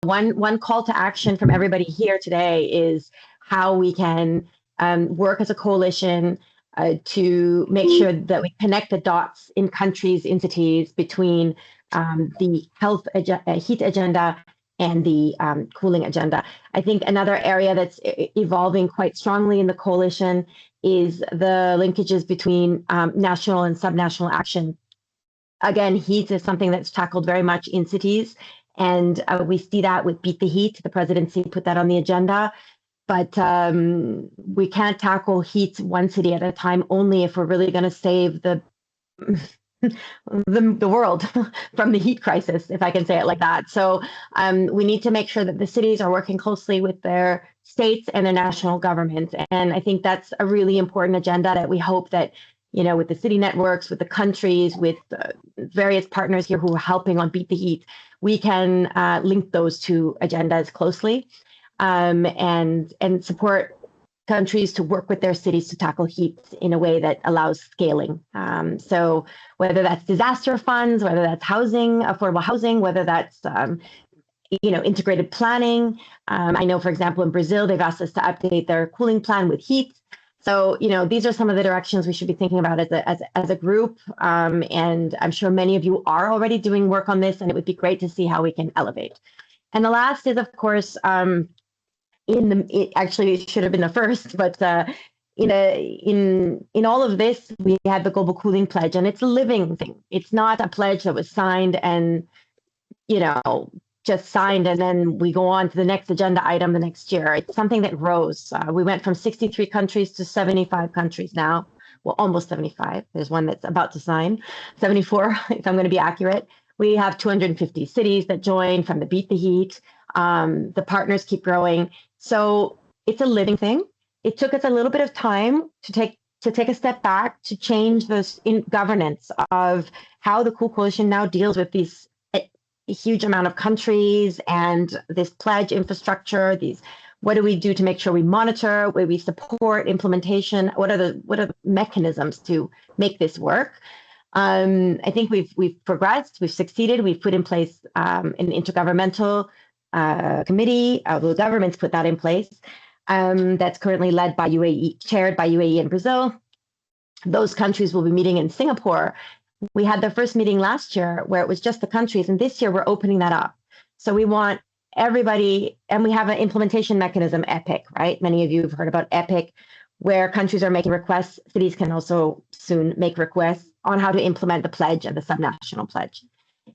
one call to action from everybody here today is how we can work as a coalition to make sure that we connect the dots in countries, in cities between the heat agenda and the cooling agenda. I think another area that's evolving quite strongly in the coalition is the linkages between national and subnational action. Again, heat is something that's tackled very much in cities, and we see that with Beat the Heat. The presidency put that on the agenda. But we can't tackle heat one city at a time only if we're really going to save the world from the heat crisis, if I can say it like that. So we need to make sure that the cities are working closely with their states and their national governments. And I think that's a really important agenda that we hope that, with the city networks, with the countries, with various partners here who are helping on Beat the Heat, we can link those two agendas closely. And support countries to work with their cities to tackle heat in a way that allows scaling. So whether that's disaster funds, whether that's housing, affordable housing, whether that's integrated planning. I know, for example, in Brazil, they've asked us to update their cooling plan with heat. So these are some of the directions we should be thinking about as a group. And I'm sure many of you are already doing work on this, and it would be great to see how we can elevate. And the last is, of course, actually it should have been the first, but in all of this, we had the Global Cooling Pledge, and it's a living thing. It's not a pledge that was signed and just signed and then we go on to the next agenda item the next year. It's something that grows. We went from 63 countries to 75 countries now. Well, almost 75. There's one that's about to sign, 74, if I'm going to be accurate. We have 250 cities that join from the Beat the Heat. The partners keep growing. So it's a living thing. It took us a little bit of time to take a step back, to change this in governance of how the Cool Coalition now deals with these a huge amount of countries and this pledge infrastructure. What do we do to make sure we monitor, where we support implementation? What are the mechanisms to make this work? I think we've progressed, we've succeeded, we've put in place an intergovernmental committee. The governments put that in place. That's currently led by UAE, chaired by UAE and Brazil. Those countries will be meeting in Singapore. We had the first meeting last year where it was just the countries, and this year we're opening that up. So we want everybody, and we have an implementation mechanism, EPIC, right? Many of you have heard about EPIC, where countries are making requests. Cities can also soon make requests on how to implement the pledge and the subnational pledge.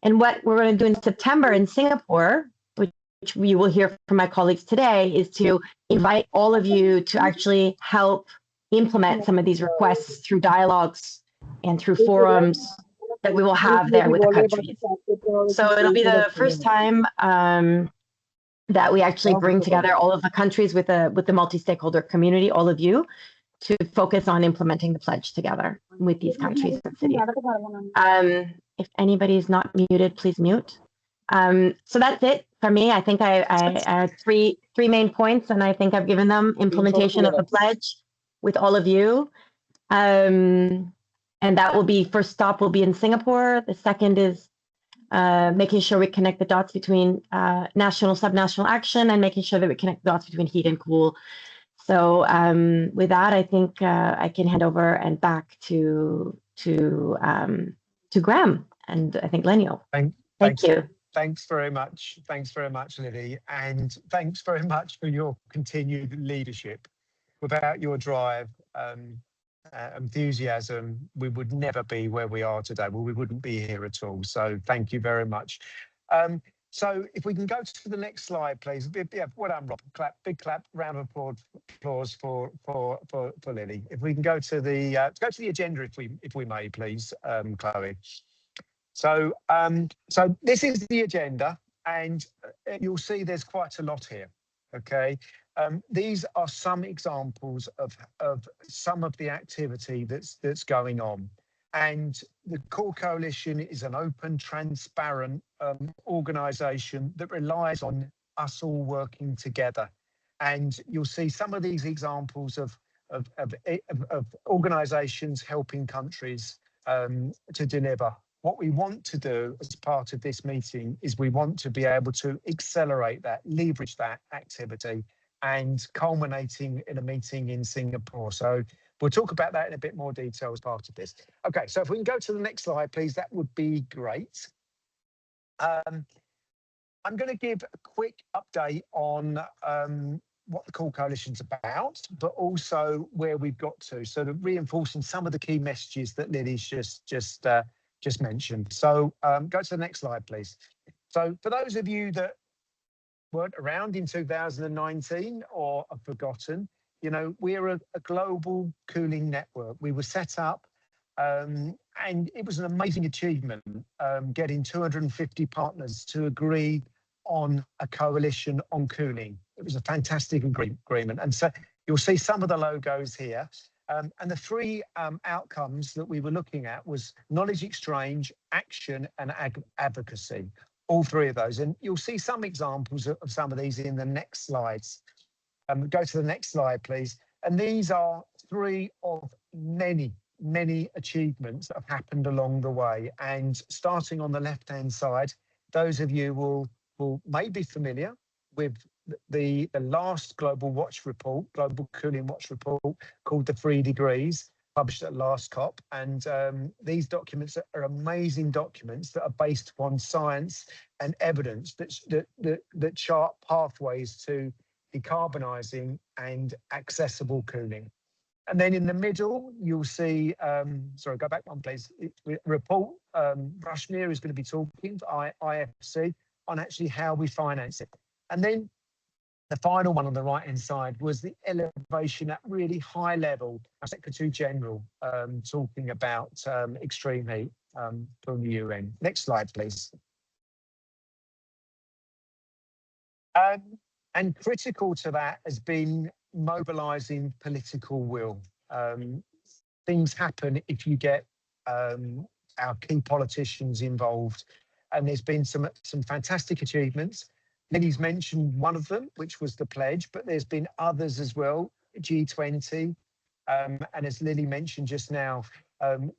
And what we're going to do in September in Singapore, which you will hear from my colleagues today, is to invite all of you to actually help implement some of these requests through dialogues and through forums that we will have there with the countries. So it'll be the first time that we actually bring together all of the countries with the multi-stakeholder community, all of you, to focus on implementing the pledge together with these countries and cities. If anybody's not muted, please mute. So that's it for me. I think I had three main points, and I think I've given them: implementation of the pledge with all of you. And that will be, first stop will be in Singapore. The second is making sure we connect the dots between national, subnational action, and making sure that we connect the dots between heat and cool. So with that, I think I can hand over and back to Graham, and I think Lenio. Thank you. Thanks very much. Thanks very much, Lily. And thanks very much for your continued leadership. Without your drive, enthusiasm, we would never be where we are today. Well, we wouldn't be here at all. So thank you very much. So if we can go to the next slide, please. Yeah, well done, Rob. Big clap, round of applause for Lily. If we can go to the agenda, if we may, please, Chloe. So so this is the agenda, and you'll see there's quite a lot here. Okay. These are some examples of some of the activity that's going on. And the Core Coalition is an open, transparent organisation that relies on us all working together. And you'll see some of these examples of organisations helping countries to deliver what we want to do as part of this meeting is we want to be able to accelerate that, leverage that activity, and culminating in a meeting in Singapore. So we'll talk about that in a bit more detail as part of this. Okay, so if we can go to the next slide, please, that would be great. I'm going to give a quick update on what the Core Coalition's about, but also where we've got to, sort of reinforcing some of the key messages that Lily's just mentioned. So go to the next slide, please. So for those of you that weren't around in 2019 or have forgotten, you know, we're a global cooling network. We were set up and it was an amazing achievement, getting 250 partners to agree on a coalition on cooling. It was a fantastic agreement. And so you'll see some of the logos here. And the three outcomes that we were looking at was knowledge exchange, action, and advocacy. All three of those. And you'll see some examples of some of these in the next slides. Go to the next slide, please. And these are three of many achievements that have happened along the way. And starting on the left-hand side, those of you will may be familiar with the last Global Cooling Watch report called the 3 Degrees, published at last COP. And these documents are amazing documents that are based upon science and evidence that chart pathways to decarbonising and accessible cooling. And then in the middle, you'll see, sorry, go back one, please. Report, Rashmir is going to be talking to IFC on actually how we finance it. And then the final one on the right-hand side was the elevation at really high level, Secretary General talking about extreme heat from the UN. Next slide, please. And critical to that has been mobilising political will. Things happen if you get our key politicians involved. And there's been some fantastic achievements. Lily's mentioned one of them, which was the pledge, but there's been others as well, G20. And as Lily mentioned just now,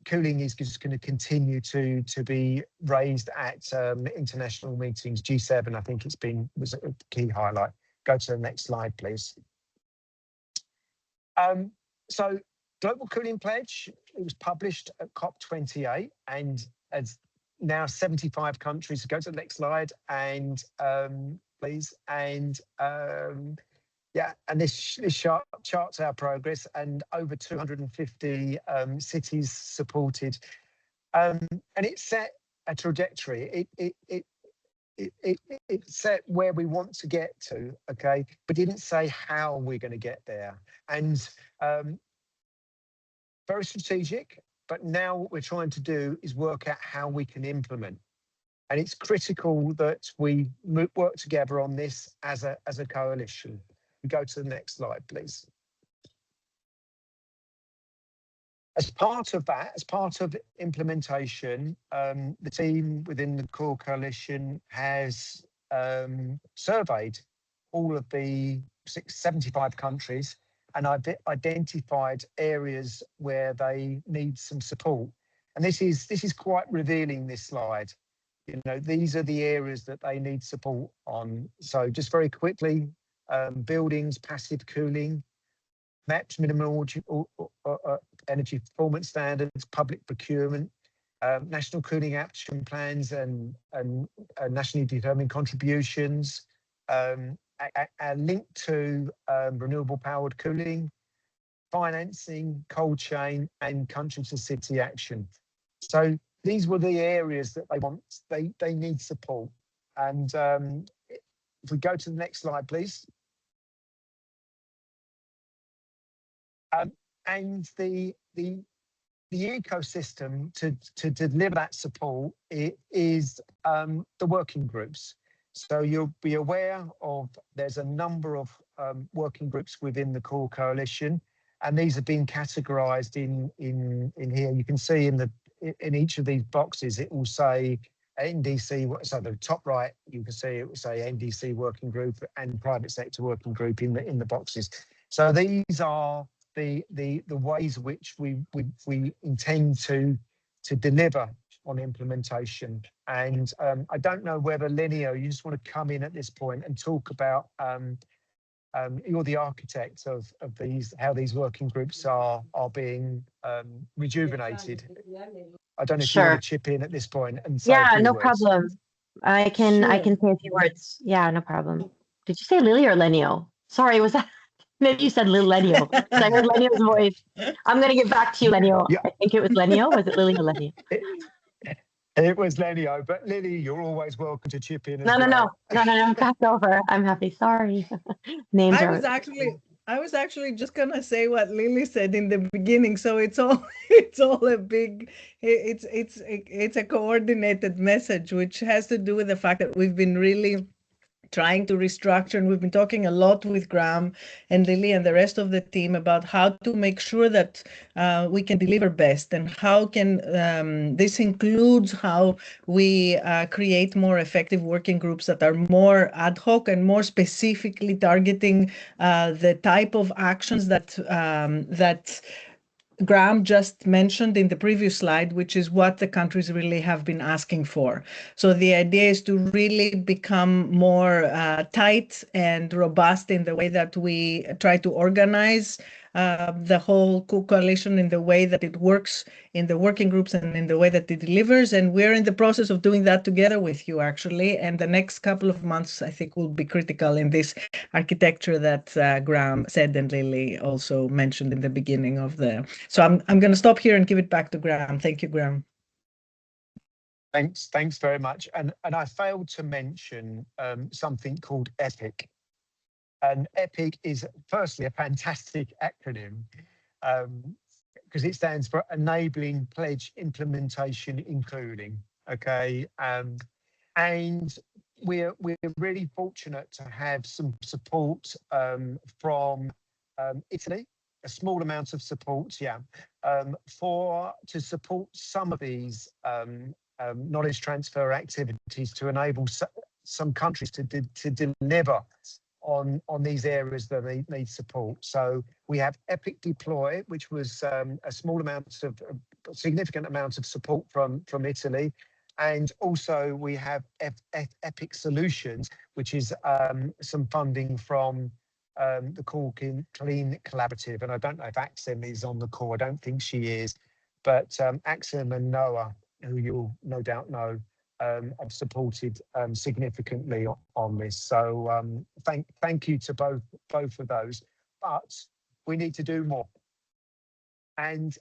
cooling is just going to continue to be raised at international meetings. G7, I think was a key highlight. Go to the next slide, please. So Global Cooling Pledge, it was published at COP28 and as now 75 countries. Go to the next slide and please. And yeah, and this charts our progress and over 250 cities supported. And it set a trajectory. It set where we want to get to, okay, but didn't say how we're going to get there. And very strategic, but now what we're trying to do is work out how we can implement. And it's critical that we work together on this as a coalition. We go to the next slide, please. As part of that, as part of implementation, the team within the Core Coalition has surveyed all of the 75 countries, and I've identified areas where they need some support. And this is quite revealing, this slide. You know, these are the areas that they need support on. So just very quickly, buildings, passive cooling, maps, minimum energy performance standards, public procurement, national cooling action plans and nationally determined contributions, a link to renewable powered cooling, financing, cold chain, and country to city action. So these were the areas that they need support. And if we go to the next slide, please. And the ecosystem to deliver that support is the working groups. So you'll be aware of there's a number of working groups within the Core Coalition, and these have been categorised in here. You can see in each of these boxes it will say NDC. So the top right you can see it will say NDC working group and private sector working group in the boxes. So these are the ways which we intend to deliver on implementation. And I don't know whether Lineo, you just want to come in at this point and talk about you're the architect of these, how these working groups are being rejuvenated. I don't know if you want Sure. to chip in at this point and say a Yeah, few no words. problem. I can Sure. say a few words. Yeah, no problem. Did you say Lily or Lenio? Sorry, was that maybe you said Lil Lenio? Because I heard Lenio's voice. I'm gonna get back to you, Lenio. Yeah. I think it was Lenio. Was it Lily or Lenio? It was Lenio, but Lily, you're always welcome to chip in as No, no, no, well. no, no, no. Pass over. I'm happy. Sorry. Names I are. was actually I was actually just gonna say what Lily said in the beginning. So it's all it's all a big it's a coordinated message, which has to do with the fact that we've been really trying to restructure, and we've been talking a lot with Graham and Lily and the rest of the team about how to make sure that we can deliver best, and how can this includes how we create more effective working groups that are more ad hoc and more specifically targeting the type of actions that Graham just mentioned in the previous slide, which is what the countries really have been asking for. So the idea is to really become more tight and robust in the way that we try to organize the whole coalition, in the way that it works in the working groups and in the way that it delivers. And we're in the process of doing that together with you, actually. And the next couple of months, I think, will be critical in this architecture that Graham said and Lily also mentioned in the beginning of the. So I'm going to stop here and give it back to Graham. Thank you, Graham. Thanks very much. And I failed to mention something called EPIC. And EPIC is firstly a fantastic acronym because it stands for Enabling Pledge Implementation Including. Okay, and we're really fortunate to have some support from Italy, a small amount of support, to support some of these knowledge transfer activities to enable some countries to deliver on these areas that they need support. So we have EPIC Deploy, which was a significant amount of support from Italy. And also we have EPIC Solutions, which is some funding from the Clean Collaborative. And I don't know if Axim is on the call. I don't think she is. But Axim and Noah, who you'll no doubt know, have supported significantly on this. So thank you to both of those. But we need to do more. And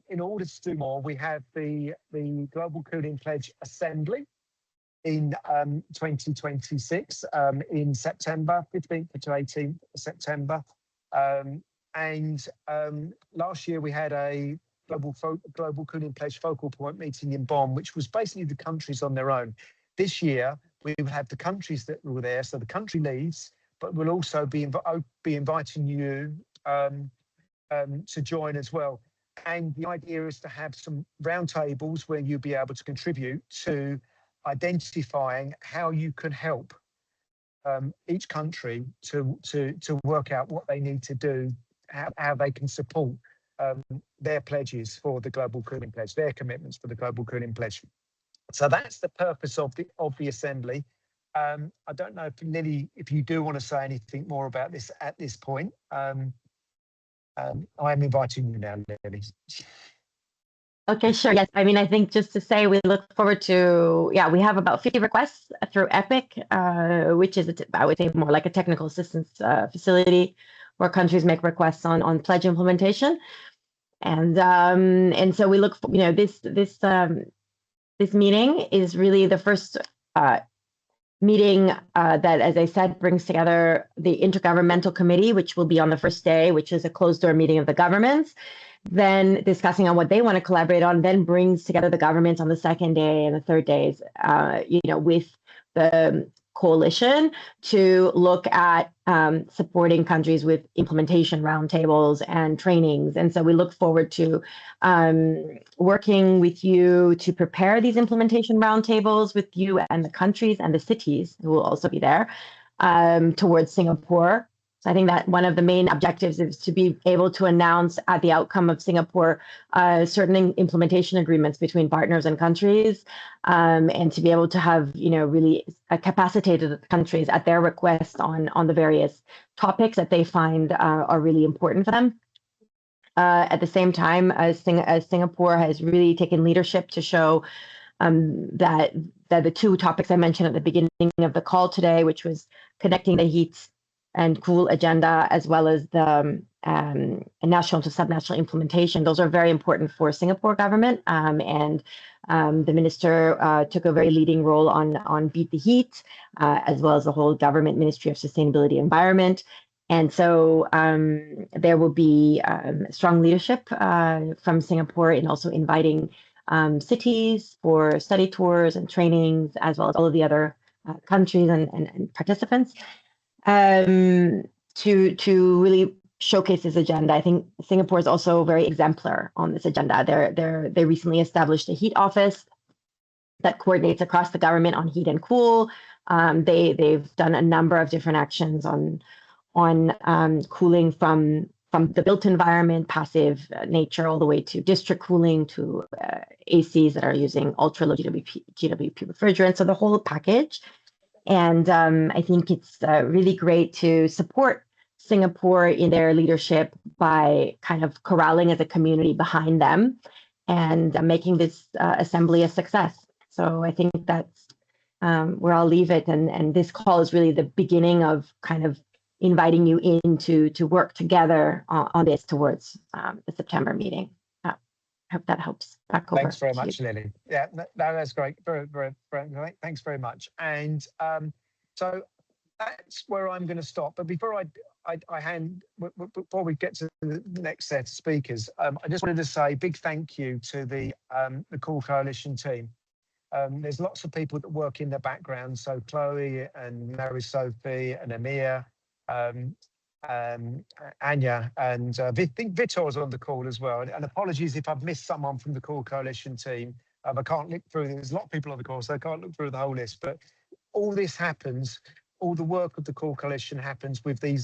in order to do more, we have the Global Cooling Pledge Assembly in 2026 in September, 15th to 18th September. And last year we had a Global Cooling Pledge focal point meeting in Bonn, which was basically the countries on their own. This year we have the countries that were there, so the country leads, but we'll also be inviting you to join as well. And the idea is to have some roundtables where you'll be able to contribute to identifying how you can help each country to work out what they need to do, how they can support their pledges for the Global Cooling Pledge, their commitments for the Global Cooling Pledge. So that's the purpose of the assembly. I don't know if Lily, if you do want to say anything more about this at this point. I'm inviting you now, Lily. Okay, sure. Yes. I mean, I think just to say we look forward to, we have about 50 requests through EPIC, which is, I would say, more like a technical assistance facility where countries make requests on pledge implementation. And so we look for, this meeting is really the first meeting that, as I said, brings together the Intergovernmental Committee, which will be on the first day, which is a closed door meeting of the governments, then discussing on what they want to collaborate on, then brings together the governments on the second day and the third days, with the coalition to look at supporting countries with implementation roundtables and trainings. And so we look forward to working with you to prepare these implementation roundtables with you and the countries and the cities who will also be there towards Singapore So I think that one of the main objectives is to be able to announce at the outcome of Singapore certain implementation agreements between partners and countries, and to be able to have, really capacitated countries at their request on the various topics that they find are really important for them. At the same time, as Singapore has really taken leadership to show that the two topics I mentioned at the beginning of the call today, which was connecting the heat and cool agenda, as well as the national to subnational implementation, those are very important for Singapore government. And the minister took a very leading role on Beat the Heat, as well as the whole government Ministry of Sustainability Environment. And so there will be strong leadership from Singapore in also inviting cities for study tours and trainings, as well as all of the other countries and participants, to really showcase this agenda. I think Singapore is also very exemplar on this agenda. They recently established a heat office that coordinates across the government on heat and cool. They've done a number of different actions on cooling from the built environment, passive nature, all the way to district cooling, to ACs that are using ultra low GWP refrigerants, so the whole package. And I think it's really great to support Singapore in their leadership by kind of corralling as a community behind them and making this assembly a success. So I think that's where I'll leave it. And this call is really the beginning of kind of inviting you in to work together on this towards the September meeting. I hope that helps. Back over. Thanks very much, Lily. Yeah, no, that's great. Very, thanks very much. And so that's where I'm going to stop. But before before we get to the next set of speakers, I just wanted to say a big thank you to the Cool Coalition team. There's lots of people that work in the background. So Chloe and Mary Sophie and Amir, Anya, and I think Vitor's on the call as well. And apologies if I've missed someone from the Cool Coalition team. I can't look through. There's a lot of people on the call, so I can't look through the whole list. But all this happens. All the work of the Cool Coalition happens with the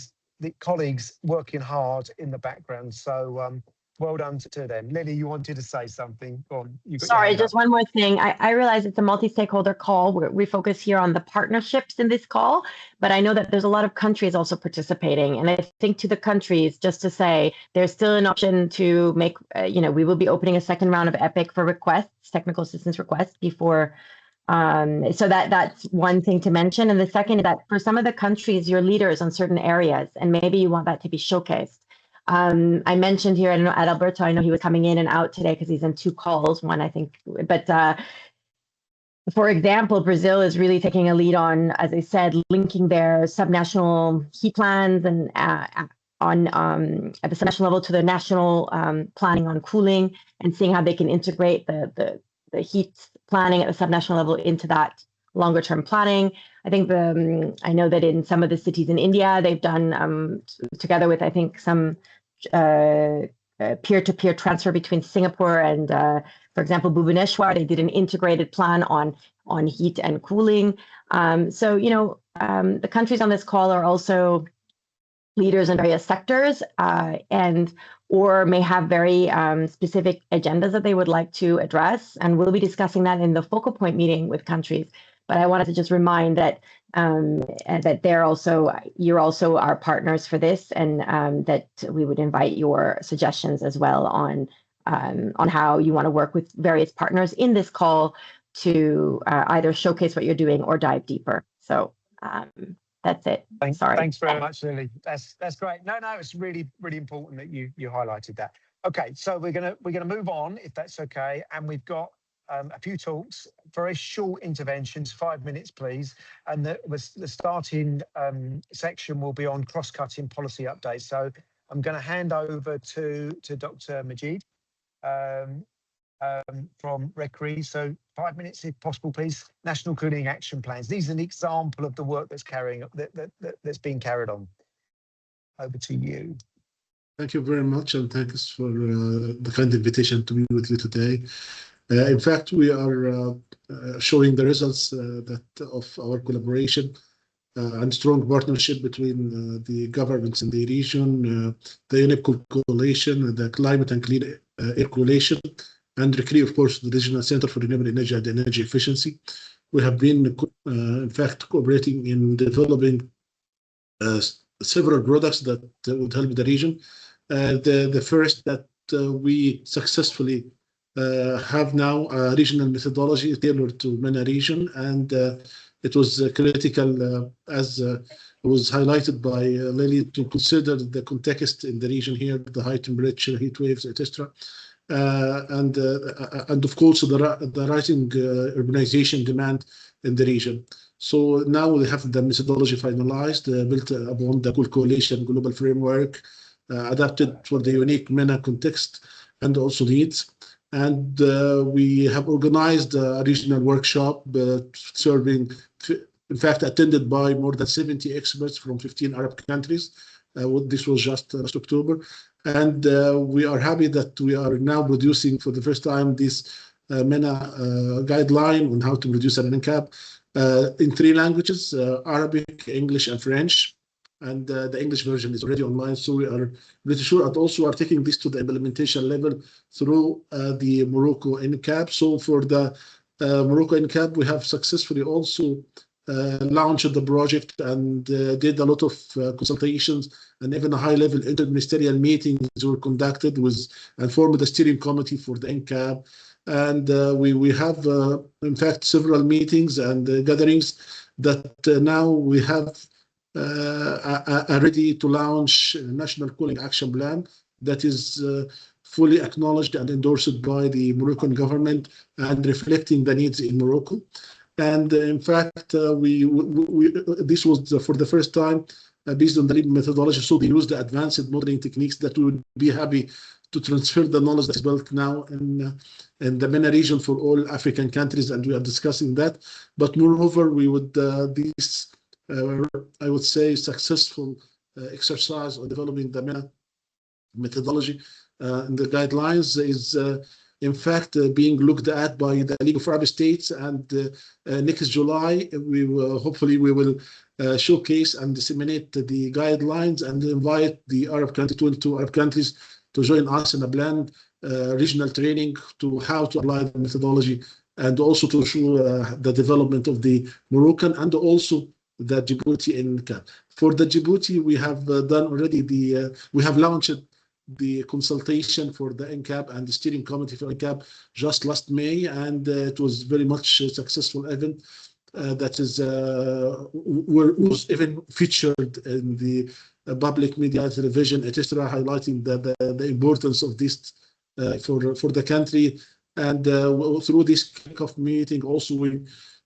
colleagues working hard in the background. So well done to them. Lily, you wanted to say something. Go on. Sorry, just one more thing. I realize it's a multi-stakeholder call. We focus here on the partnerships in this call, but I know that there's a lot of countries also participating. And I think to the countries, just to say, there's still an option to make, we will be opening a second round of EPIC for requests, technical assistance requests before. So that's one thing to mention. And the second is that for some of the countries, you're leaders on certain areas, and maybe you want that to be showcased. I mentioned here, I don't know, Adalberto, I know he was coming in and out today because he's in two calls, one, I think. But for example, Brazil is really taking a lead on, as I said, linking their subnational heat plans and at the subnational level to their national planning on cooling, and seeing how they can integrate the heat planning at the subnational level into that longer term planning. I think I know that in some of the cities in India, they've done together with, I think, some peer-to-peer transfer between Singapore and, for example, Bhubaneswar. They did an integrated plan on heat and cooling. So, the countries on this call are also leaders in various sectors or may have very specific agendas that they would like to address. And we'll be discussing that in the focal point meeting with countries. But I wanted to just remind that you're also our partners for this, and that we would invite your suggestions as well on how you want to work with various partners in this call to either showcase what you're doing or dive deeper. So that's it. Sorry. Thanks very much, Lily. That's great. No, it's really, really important that you highlighted that. Okay, so we're gonna move on, if that's okay, and we've got a few talks, very short interventions, 5 minutes, please. And the starting section will be on cross-cutting policy updates. So I'm going to hand over to Dr. Majid from RECRE. So 5 minutes, if possible, please. National Cooling Action Plans. These are an example of the work that's being carried on. Over to you. Thank you very much, and thanks for the kind invitation to be with you today. In fact, we are showing the results of our collaboration and strong partnership between the governments in the region, the UNEP Coalition, the Climate and Clean Air Coalition, and RCRE, of course, the Regional Center for Renewable Energy and Energy Efficiency. We have been, in fact, cooperating in developing several products that would help the region. The first that we successfully have now a regional methodology tailored to MENA region, and it was critical, as was highlighted by Lily, to consider the context in the region here, the high temperature, heat waves, etc. And of course, the rising urbanization demand in the region. So now we have the methodology finalized, built upon the coalition global framework, adapted for the unique MENA context and also needs. And we have organized a regional workshop serving, in fact, attended by more than 70 experts from 15 Arab countries. This was just last October. And we are happy that we are now producing for the first time this MENA guideline on how to produce an NCAP in 3 languages, Arabic, English, and French. And the English version is already online, so we are pretty sure. And also are taking this to the implementation level through the Morocco NCAP. So for the Morocco NCAP, we have successfully also launched the project and did a lot of consultations, and even a high-level interministerial meetings were conducted with and formed a steering committee for the NCAP. And we have, in fact, several meetings and gatherings that now we have are ready to launch a national cooling action plan that is fully acknowledged and endorsed by the Moroccan government and reflecting the needs in Morocco. And in fact, this was for the first time based on the LEAP methodology. So they use the advanced modeling techniques that we would be happy to transfer the knowledge that's built now in the MENA region for all African countries, and we are discussing that. But moreover, we would I would say, successful exercise on developing the MENA methodology and the guidelines is, in fact, being looked at by the League of Arab States. And next July, hopefully we will showcase and disseminate the guidelines and invite the Arab countries, 22 Arab countries, to join us in a planned regional training to how to apply the methodology, and also to show the development of the Moroccan and also the Djibouti NCAP. For the Djibouti, we have done already we have launched the consultation for the NCAP and the steering committee for NCAP just last May, and it was very much a successful event that is was even featured in the public media, television, etc., highlighting the importance of this for the country. And through this kickoff meeting, also we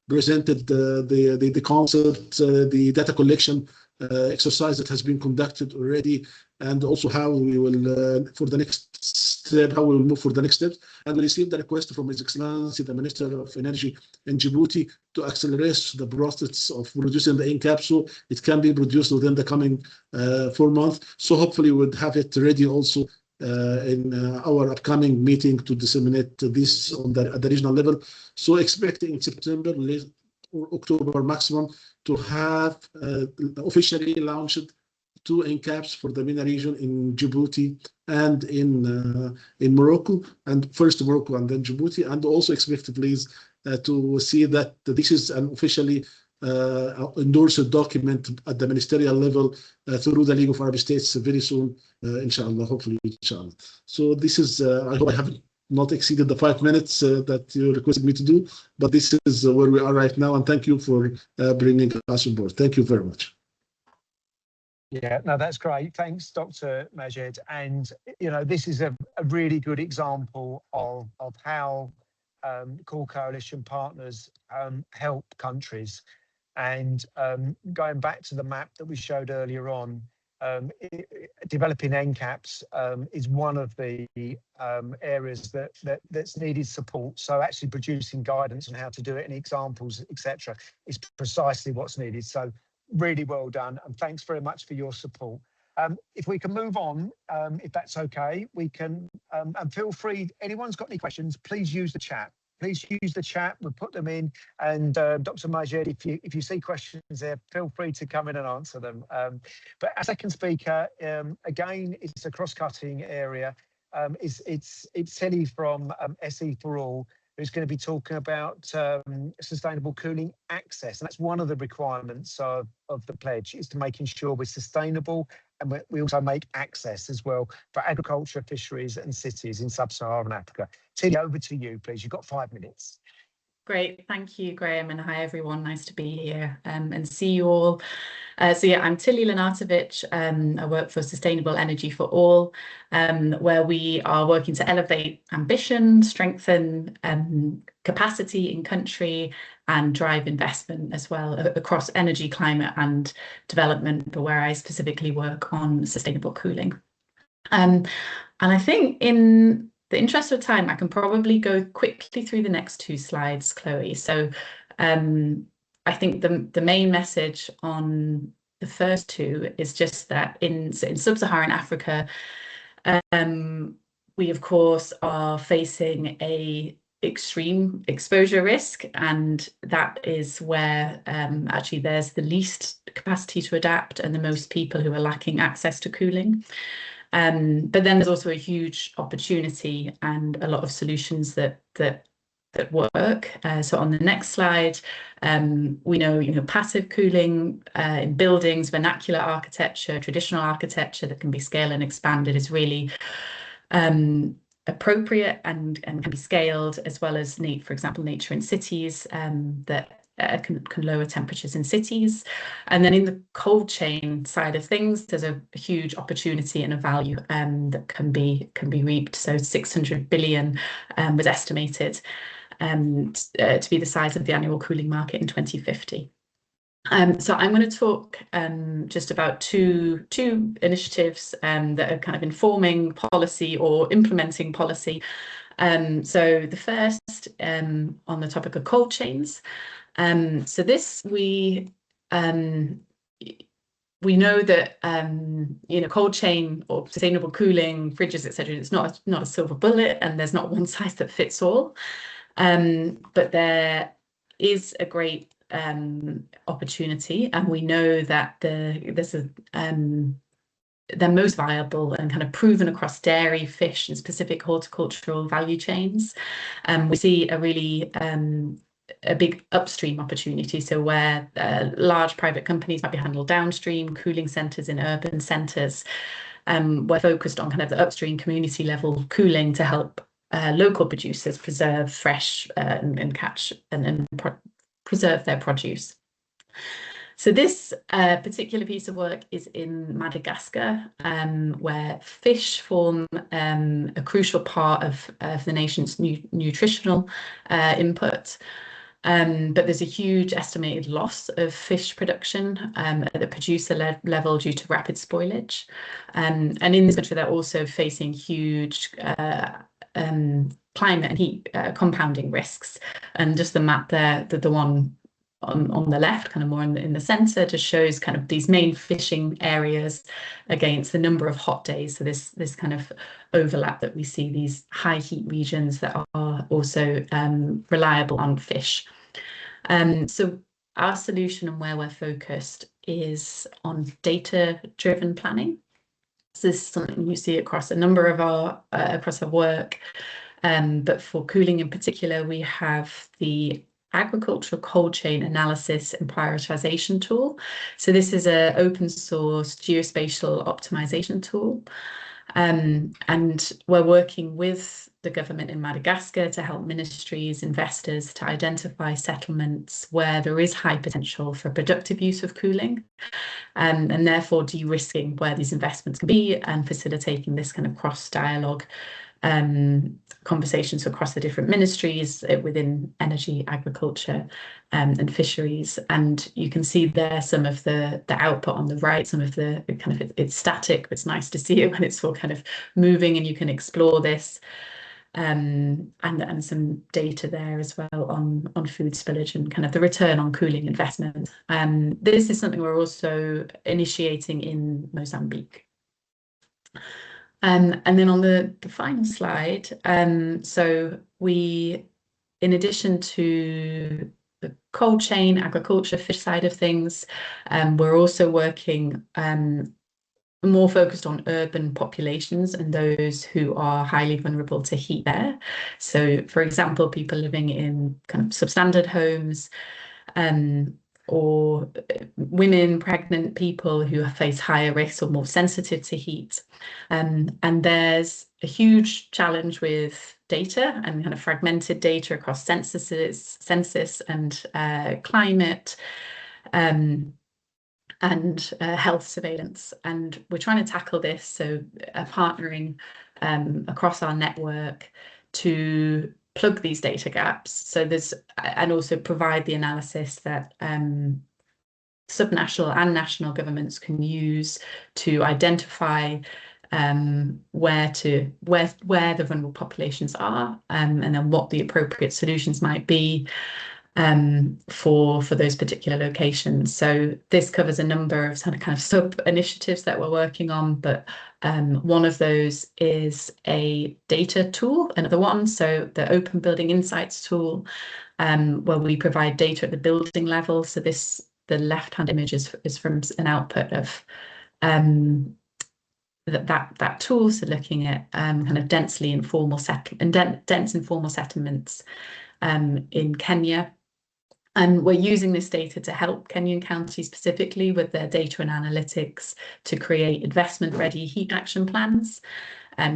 presented the concept, the data collection exercise that has been conducted already, and also how we will for the next step, how we will move for the next steps. And we received a request from His Excellency, the Minister of Energy in Djibouti, to accelerate the process of producing the NCAP so it can be produced within the coming 4 months. So hopefully we'll have it ready also in our upcoming meeting to disseminate this at the regional level. So expecting in September, late or October maximum, to have officially launched 2 NCAPs for the MENA region in Djibouti and in Morocco, and first Morocco and then Djibouti, and also expect, please, to see that this is an officially endorsed document at the ministerial level through the League of Arab States very soon, inshallah, hopefully, inshallah. So this is, I hope I haven't not exceeded the 5 minutes that you requested me to do, but this is where we are right now, and thank you for bringing us on board. Thank you very much. Yeah, no, that's great. Thanks, Dr. Majed. And, you know, this is a really good example of how core coalition partners help countries. And going back to the map that we showed earlier on, developing NCAPs is one of the areas that's needed support. So actually producing guidance on how to do it and examples, etc., is precisely what's needed. So really well done, and thanks very much for your support. If we can move on, if that's okay, we can, and feel free, anyone's got any questions, please use the chat. please use the chat. We'll put them in. And Dr. Majed, if you see questions there, feel free to come in and answer them. But our second speaker, again, it's a cross-cutting area. It's Tilly from SE for All, who's going to be talking about sustainable cooling access. And that's one of the requirements of the pledge, is to making sure we're sustainable, and we also make access as well for agriculture, fisheries and cities in sub-Saharan Africa. Tilly, over to you, please. You've got 5 minutes. Great, thank you, Graham, and hi everyone. Nice to be here and see you all. So yeah, I'm Tilly Lenartovich. I work for Sustainable Energy for All, where we are working to elevate ambition, strengthen capacity in country, and drive investment as well across energy, climate, and development. But where I specifically work on sustainable cooling, and I think in the interest of time, I can probably go quickly through the next 2 slides, Chloe. So I think the main message on the first 2 is just that in sub-Saharan Africa, we of course are facing a extreme exposure risk, and that is where actually there's the least capacity to adapt and the most people who are lacking access to cooling. But then there's also a huge opportunity and a lot of solutions that work. So on the next slide, we know passive cooling in buildings, vernacular architecture, traditional architecture that can be scaled and expanded is really appropriate and can be scaled, as well as for example, nature in cities that can lower temperatures in cities. And then in the cold chain side of things, there's a huge opportunity and a value that can be reaped. So 600 billion was estimated to be the size of the annual cooling market in 2050. So I'm going to talk just about two initiatives that are kind of informing policy or implementing policy. So the first on the topic of cold chains. So this we know that cold chain or sustainable cooling, fridges, etc. It's not a silver bullet, and there's not one size that fits all. But there is a great opportunity, and we know that they're most viable and kind of proven across dairy, fish, and specific horticultural value chains. We see a really a big upstream opportunity, so where large private companies might be handled downstream, cooling centres in urban centres. We're focused on kind of the upstream community level cooling to help local producers preserve fresh and catch and preserve their produce. So this particular piece of work is in Madagascar, where fish form a crucial part of the nation's nutritional input. But there's a huge estimated loss of fish production at the producer level due to rapid spoilage. And in this country, they're also facing huge climate and heat compounding risks. And just the map there, the one on the left, kind of more in the center, just shows kind of these main fishing areas against the number of hot days. So this kind of overlap that we see, these high heat regions that are also reliable on fish. So our solution and where we're focused is on data-driven planning. So this is something you see across a number of our work, but for cooling in particular, we have the agricultural cold chain analysis and prioritization tool. So this is an open source geospatial optimization tool. And we're working with the government in Madagascar to help ministries, investors to identify settlements where there is high potential for productive use of cooling, and therefore de-risking where these investments can be and facilitating this kind of cross-dialogue conversations across the different ministries within energy, agriculture, and fisheries. And you can see there some of the output on the right, some of the kind of, it's static, but it's nice to see it when it's all kind of moving and you can explore this. And some data there as well on food spillage and kind of the return on cooling investment. This is something we're also initiating in Mozambique. And then on the final slide, so we in addition to the cold chain, agriculture, fish side of things, we're also working more focused on urban populations and those who are highly vulnerable to heat there. So, for example, people living in kind of substandard homes, or women, pregnant people who face higher risks or more sensitive to heat. And there's a huge challenge with data and kind of fragmented data across census and climate, and health surveillance. And we're trying to tackle this, so partnering across our network to plug these data gaps. So and also provide the analysis that subnational and national governments can use to identify where the vulnerable populations are, and then what the appropriate solutions might be for those particular locations. So this covers a number of kind of sub initiatives that we're working on, but one of those is a data tool, another one, so the Open Building Insights tool, where we provide data at the building level. So the left-hand image is from an output of that tool, so looking at kind of dense informal settlements in Kenya. And we're using this data to help Kenyan counties specifically with their data and analytics to create investment-ready heat action plans.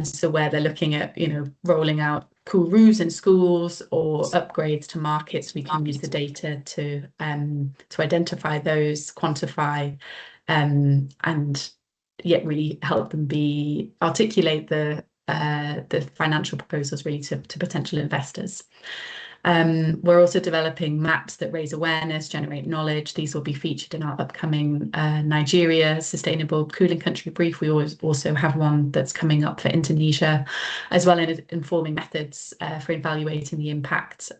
So where they're looking at, rolling out cool roofs in schools or upgrades to markets, we can use the data to identify those, quantify, and yet really help them articulate the financial proposals really to potential investors. We're also developing maps that raise awareness, generate knowledge. These will be featured in our upcoming Nigeria Sustainable Cooling Country Brief. We also have one that's coming up for Indonesia, as well as informing methods for evaluating the impact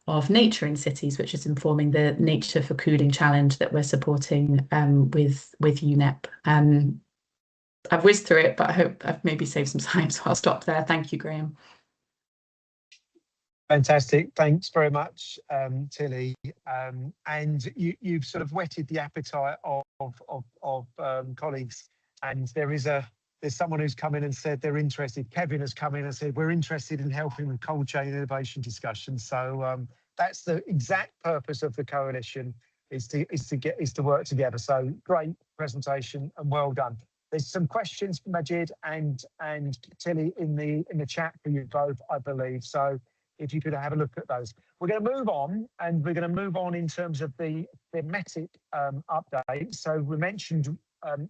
of nature in cities, which is informing the Nature for Cooling Challenge that we're supporting with UNEP. I've whizzed through it, but I hope I've maybe saved some time, so I'll stop there. Thank you, Graham. Fantastic. Thanks very much, Tilly. And you've sort of whetted the appetite of colleagues. And there's someone who's come in and said they're interested. Kevin has come in and said we're interested in helping with cold chain innovation discussions. So that's the exact purpose of the coalition, is to work together. So great presentation and well done. There's some questions, Majid and Tilly, in the chat for you both, I believe. So if you could have a look at those. We're going to move on, and we're going to move on in terms of the thematic update. So we mentioned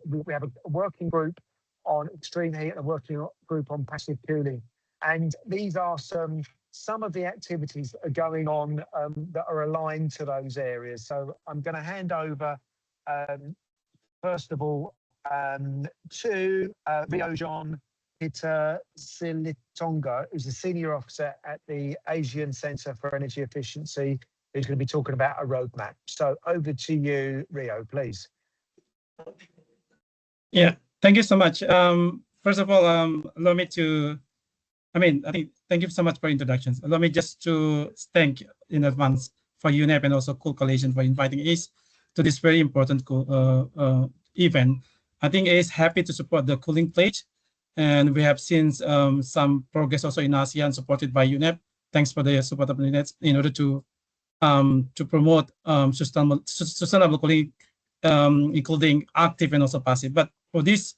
we have a working group on extreme heat and a working group on passive cooling. And these are some of the activities that are going on that are aligned to those areas. So I'm going to hand over, first of all, to Rio John Peter Silitonga, who's a senior officer at the Asian Centre for Energy Efficiency, who's going to be talking about a roadmap. So over to you, Rio, please. Yeah, thank you so much. First of all, allow me to, thank you so much for introductions. Allow me just to thank in advance for UNEP and also Cool Coalition for inviting us to this very important event. I think it is happy to support the cooling pledge. And we have seen some progress also in ASEAN supported by UNEP. Thanks for the support of UNEP in order to promote sustainable cooling, including active and also passive. But for this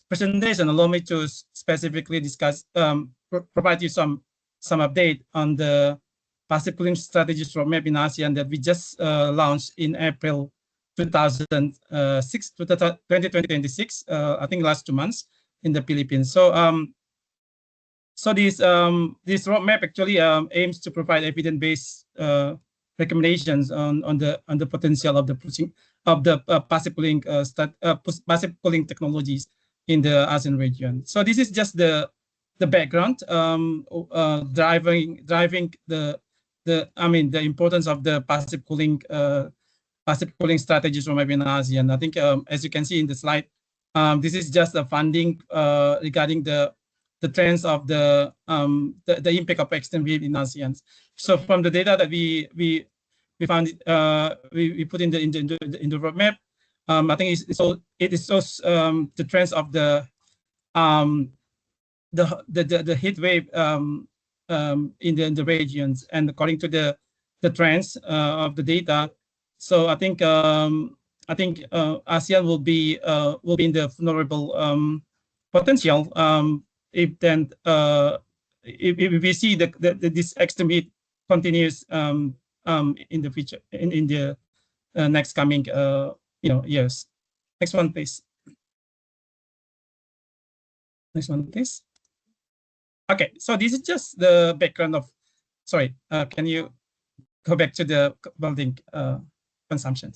presentation, allow me to specifically discuss, provide you some update on the passive cooling strategies roadmap in ASEAN that we just launched in April 2026, I think last 2 months in the Philippines. So this roadmap actually aims to provide evidence-based recommendations on the potential of the passive cooling technologies in the ASEAN region. So this is just the background driving the importance of the passive cooling strategies from in ASEAN. I think as you can see in the slide, this is just the funding regarding the trends of the impact of extreme heat in ASEAN. So from the data that we found, we put in the roadmap, I think it shows the trends of the heat wave in the regions, and according to the trends of the data. So I think ASEAN will be in the vulnerable potential if then if we see this extreme heat continues in the future in the next coming years. Next one, please. Next one, please. Okay, so this is just the background of. Sorry, can you go back to the building consumption?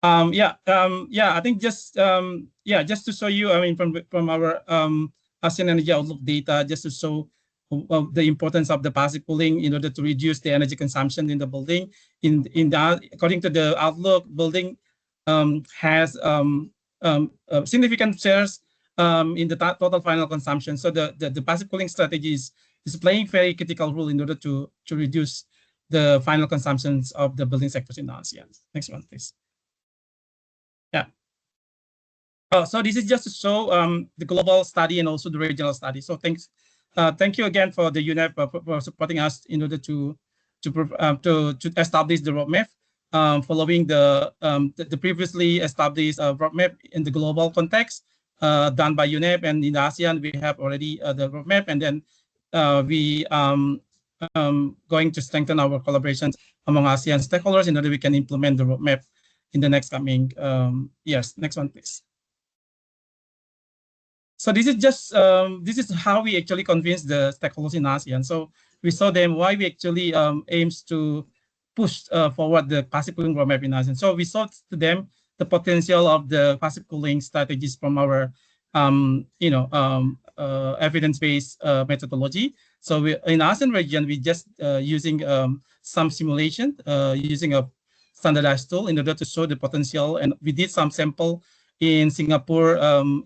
Yeah, I think just to show you, I mean, from our ASEAN Energy Outlook data, just to show the importance of the passive cooling in order to reduce the energy consumption in the building. According to the Outlook, building has significant shares in the total final consumption. So the passive cooling strategy is playing very critical role in order to reduce the final consumptions of the building sectors in ASEAN. Next one, please. Yeah. Oh, so this is just to show the global study and also the regional study. So thank you again for the UNEP for supporting us in order to establish the roadmap following the previously established roadmap in the global context done by UNEP, and in ASEAN we have already the roadmap, and then we going to strengthen our collaborations among ASEAN stakeholders in order we can implement the roadmap in the next coming years. Next one, please. So this is just this is how we actually convince the stakeholders in ASEAN. So we saw them why we actually aims to push forward the passive cooling roadmap in ASEAN. So we saw to them the potential of the passive cooling strategies from our evidence-based methodology. So in ASEAN region, we just using some simulation using a standardized tool in order to show the potential, and we did some sample in Singapore,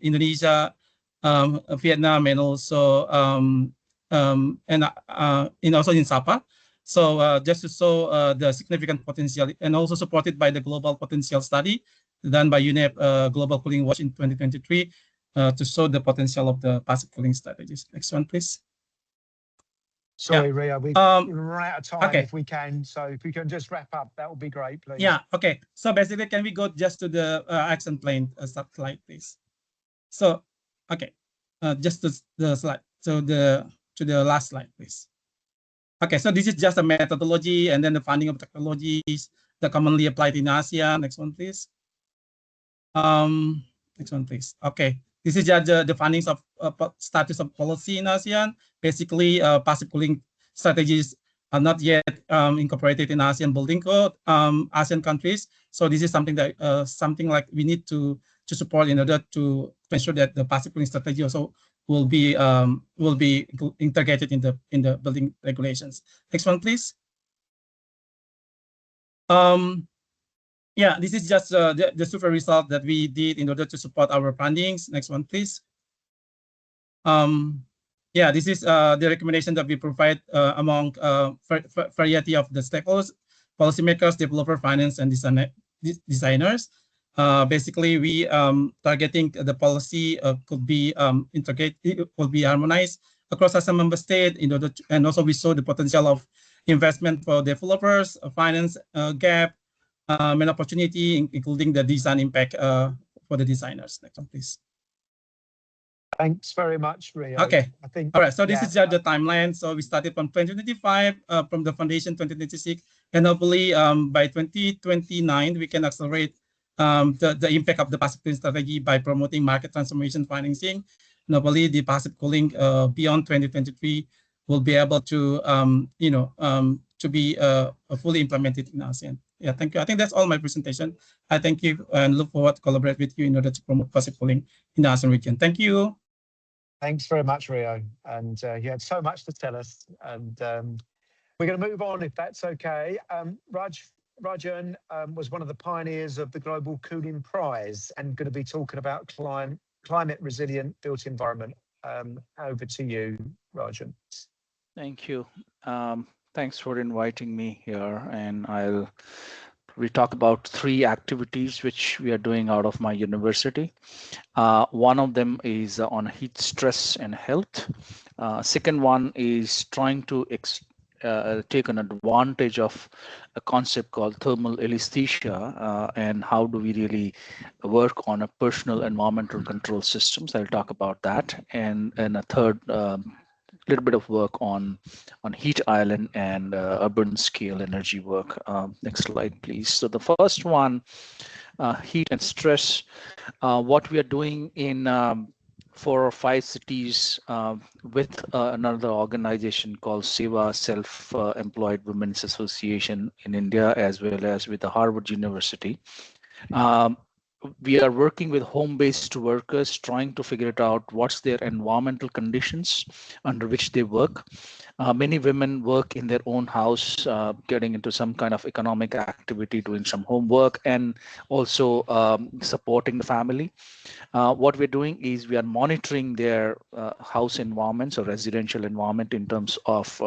Indonesia, Vietnam, and also also in Sabah. So just to show the significant potential, and also supported by the global potential study done by UNEP Global Cooling Watch in 2023 to show the potential of the passive cooling strategies. Next one, please. Sorry, Rio, we're out of time. Okay. If we can. So if we can just wrap up, that would be great, please. Yeah, okay. So basically, can we go just to the action plan slide, please? So, okay, just the slide. So to the last slide, please. Okay, so this is just a methodology and then the funding of technologies that commonly applied in ASEAN. Next one, please. Next one, please. Okay, this is just the findings of status of policy in ASEAN. Basically, passive cooling strategies are not yet incorporated in ASEAN building code, ASEAN countries. So this is something that something like we need to support in order to ensure that the passive cooling strategy also will be integrated in the building regulations. Next one, please. Yeah, this is just the super result that we did in order to support our findings. Next one, please. Yeah, this is the recommendation that we provide among variety of the stakeholders, policymakers, developer, finance, and designers. Basically, we targeting the policy could be integrated, could be harmonized across ASEAN member state in order to, and also we saw the potential of investment for developers, finance gap, and opportunity, including the design impact for the designers. Next one, please. Thanks very much, Rio. Okay. I think. All right. So this is just the timeline. So we started from 2025, from the foundation 2026, and hopefully by 2029 we can accelerate the impact of the passive cooling strategy by promoting market transformation financing. And hopefully the passive cooling beyond 2023 will be able to to be fully implemented in ASEAN. Yeah, thank you. I think that's all my presentation. I thank you and look forward to collaborate with you in order to promote passive cooling in the ASEAN region. Thank you. Thanks very much, Rio. And you had so much to tell us. And we're going to move on, if that's okay. Rajan was one of the pioneers of the Global Cooling Prize and going to be talking about climate resilient built environment. Over to you, Rajan. Thank you. Thanks for inviting me here, and we talk about 3 activities which we are doing out of my university. One of them is on heat stress and health. Second one is trying to take an advantage of a concept called thermal anesthesia, and how do we really work on a personal environmental control systems. I'll talk about that. And a third little bit of work on heat island and urban scale energy work. Next slide, please. So the first one, heat and stress. What we are doing in 4 or 5 cities with another organization called SEWA, Self-Employed Women's Association in India, as well as with the Harvard University. We are working with home-based workers, trying to figure it out what's their environmental conditions under which they work. Many women work in their own house, getting into some kind of economic activity, doing some homework, and also supporting the family. What we're doing is we are monitoring their house environments or residential environment in terms of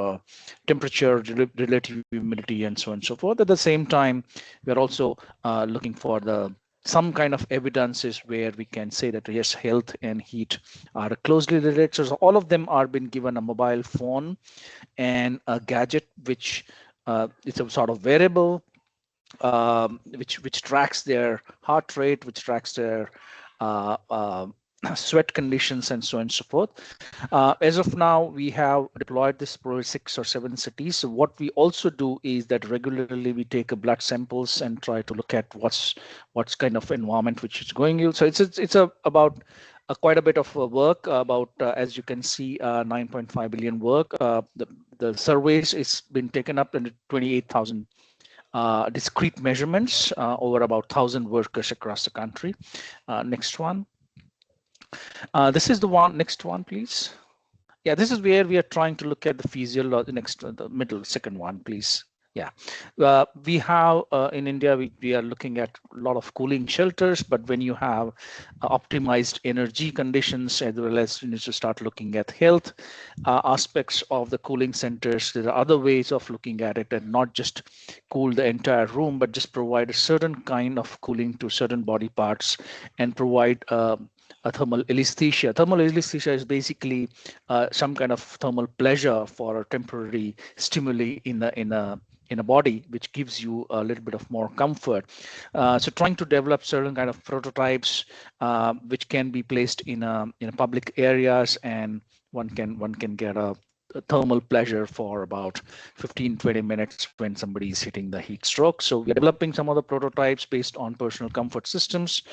temperature, relative humidity, and so on and so forth. At the same time, we are also looking for some kind of evidences where we can say that yes, health and heat are closely related. So all of them are being given a mobile phone and a gadget, which it's a sort of wearable, which tracks their heart rate, which tracks their sweat conditions, and so on and so forth. As of now, we have deployed this for 6 or 7 cities. So what we also do is that regularly we take blood samples and try to look at what's kind of environment which is going on. So it's about quite a bit of work. About as you can see, 9.5 billion work. The surveys is been taken up in 28,000 discrete measurements over about 1,000 workers across the country. Next one. This is the one. Next one, please. Yeah, this is where we are trying to look at the physiology. The middle, second one, please. Yeah, we have in India, we are looking at a lot of cooling shelters, but when you have optimized energy conditions, as well as you need to start looking at health aspects of the cooling centers, there are other ways of looking at it, and not just cool the entire room, but just provide a certain kind of cooling to certain body parts and provide a thermal anesthesia. Thermal anesthesia is basically some kind of thermal pleasure for a temporary stimuli in a body, which gives you a little bit of more comfort. So trying to develop certain kind of prototypes which can be placed in public areas, and one can get a thermal pleasure for about 15-20 minutes when somebody is hitting the heat stroke. So we are developing some of the prototypes based on personal comfort systems.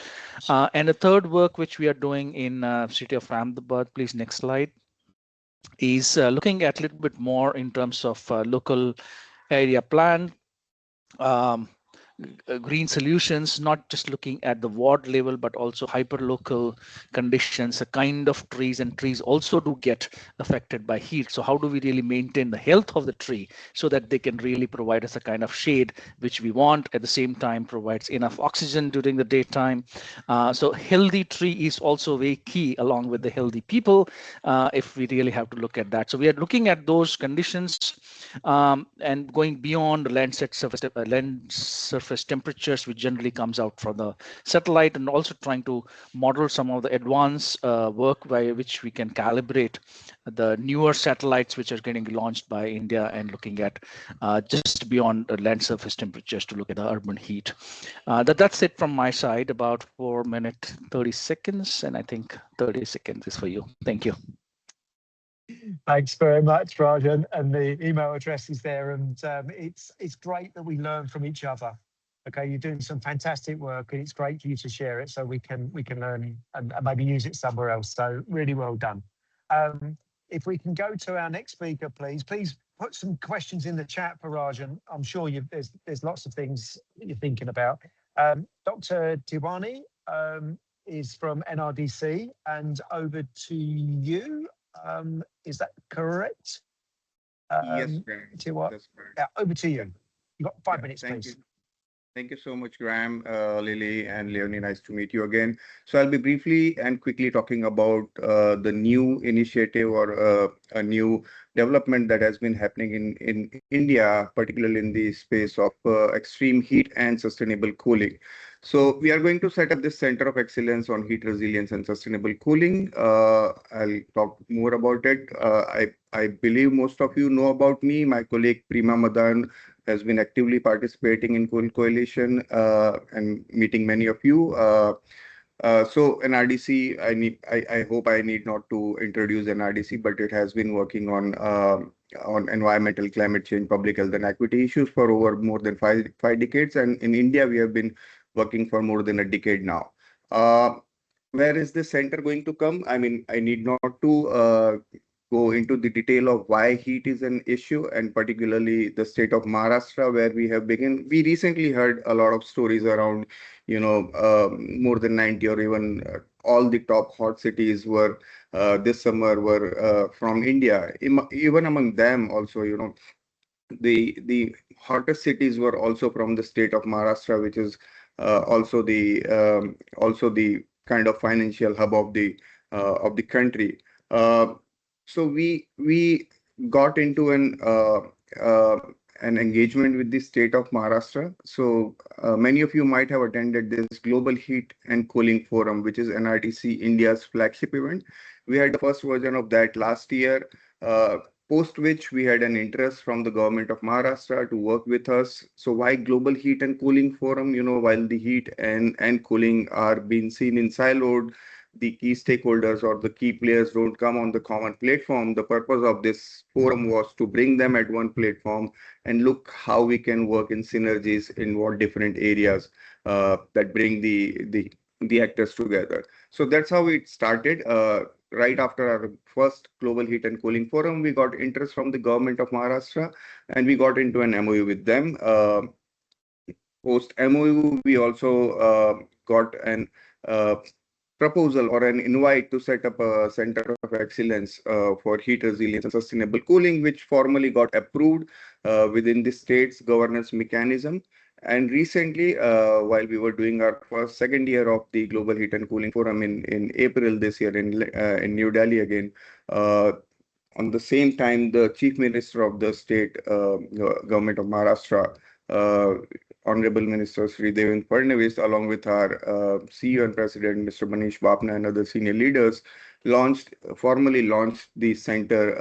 And the third work which we are doing in city of Ahmedabad, please next slide, is looking at a little bit more in terms of local area plan, green solutions, not just looking at the ward level, but also hyperlocal conditions, the kind of trees, and trees also do get affected by heat. So how do we really maintain the health of the tree so that they can really provide us a kind of shade which we want, at the same time provides enough oxygen during the daytime. So healthy tree is also very key, along with the healthy people, if we really have to look at that. So we are looking at those conditions and going beyond land surface temperatures, which generally comes out from the satellite, and also trying to model some of the advanced work by which we can calibrate the newer satellites which are getting launched by India, and looking at just beyond the land surface temperatures to look at the urban heat. That's it from my side. About 4 minutes 30 seconds, and I think 30 seconds is for you. Thank you. Thanks very much, Rajan, and the email address is there, and it's great that we learn from each other. Okay, you're doing some fantastic work, and it's great for you to share it so we can learn and maybe use it somewhere else. So really well done. If we can go to our next speaker, please put some questions in the chat for Rajan. I'm sure there's lots of things you're thinking about. Dr. Tiwani is from NRDC, and over to you. Is that correct? Yes, Graham. Tiwani, That's correct. yeah, over to you. You've got 5 minutes, please. Thank you so much, Graham, Lily, and Leonie. Nice to meet you again. So I'll be briefly and quickly talking about the new initiative or a new development that has been happening in India, particularly in the space of extreme heat and sustainable cooling. So we are going to set up this Center of Excellence on Heat Resilience and Sustainable Cooling. I'll talk more about it. I believe most of you know about me. My colleague Prima Madan has been actively participating in Coalition and meeting many of you. So NRDC, I hope I need not to introduce NRDC, but it has been working on environmental, climate change, public health, and equity issues for over more than five decades. And in India, we have been working for more than a decade now. Where is this center going to come? I mean, I need not to go into the detail of why heat is an issue, and particularly the state of Maharashtra, where we have begun. We recently heard a lot of stories around, more than 90 or even all the top hot cities were this summer were from India. Even among them, also, the hottest cities were also from the state of Maharashtra, which is also the kind of financial hub of the country. So we got into an engagement with the state of Maharashtra. So many of you might have attended this Global Heat and Cooling Forum, which is NRTC India's flagship event. We had the first version of that last year. Post which we had an interest from the government of Maharashtra to work with us. So why Global Heat and Cooling Forum? While the heat and cooling are being seen in siloed, the key stakeholders or the key players don't come on the common platform. The purpose of this forum was to bring them at one platform and look how we can work in synergies in what different areas that bring the actors together. So that's how it started. Right after our first Global Heat and Cooling Forum, we got interest from the government of Maharashtra, and we got into an MOU with them. Post MOU, we also got an proposal or an invite to set up a Center of Excellence for Heat Resilience and Sustainable Cooling, which formally got approved within the state's governance mechanism. And recently, while we were doing our second year of the Global Heat and Cooling Forum in April this year in New Delhi again, on the same time, the Chief Minister of the state government of Maharashtra, Honorable Minister Sri Devendra Fadnavis, along with our CEO and President, Mr. Manish Bapna, and other senior leaders, formally launched the center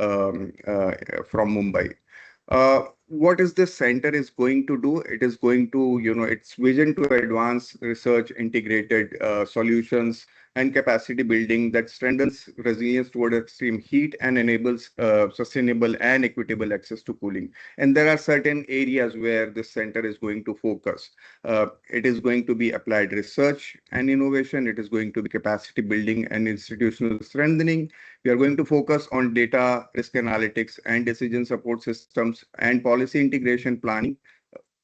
from Mumbai. What is this center is going to do? It is going to, its vision to advance research, integrated solutions, and capacity building that strengthens resilience toward extreme heat and enables sustainable and equitable access to cooling. And there are certain areas where this center is going to focus. It is going to be applied research and innovation. It is going to be capacity building and institutional strengthening. We are going to focus on data, risk analytics, and decision support systems and policy integration planning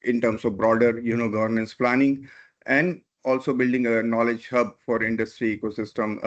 in terms of broader, governance planning, and also building a knowledge hub for industry ecosystem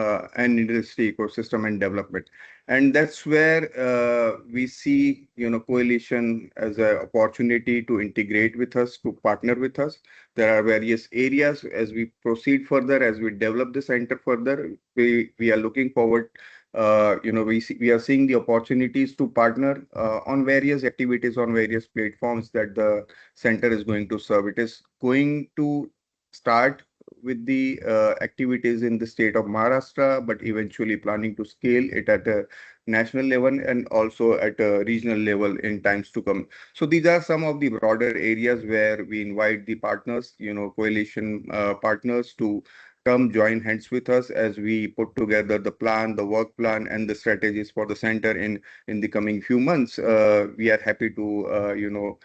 and development. And that's where we see, coalition as an opportunity to integrate with us, to partner with us. There are various areas as we proceed further, as we develop the center further. We are looking forward. We are seeing the opportunities to partner on various activities on various platforms that the center is going to serve. It is going to start with the activities in the state of Maharashtra, but eventually planning to scale it at a national level and also at a regional level in times to come. So these are some of the broader areas where we invite the partners, coalition partners to come join hands with us as we put together the plan, the work plan, and the strategies for the center in the coming few months. We are happy to,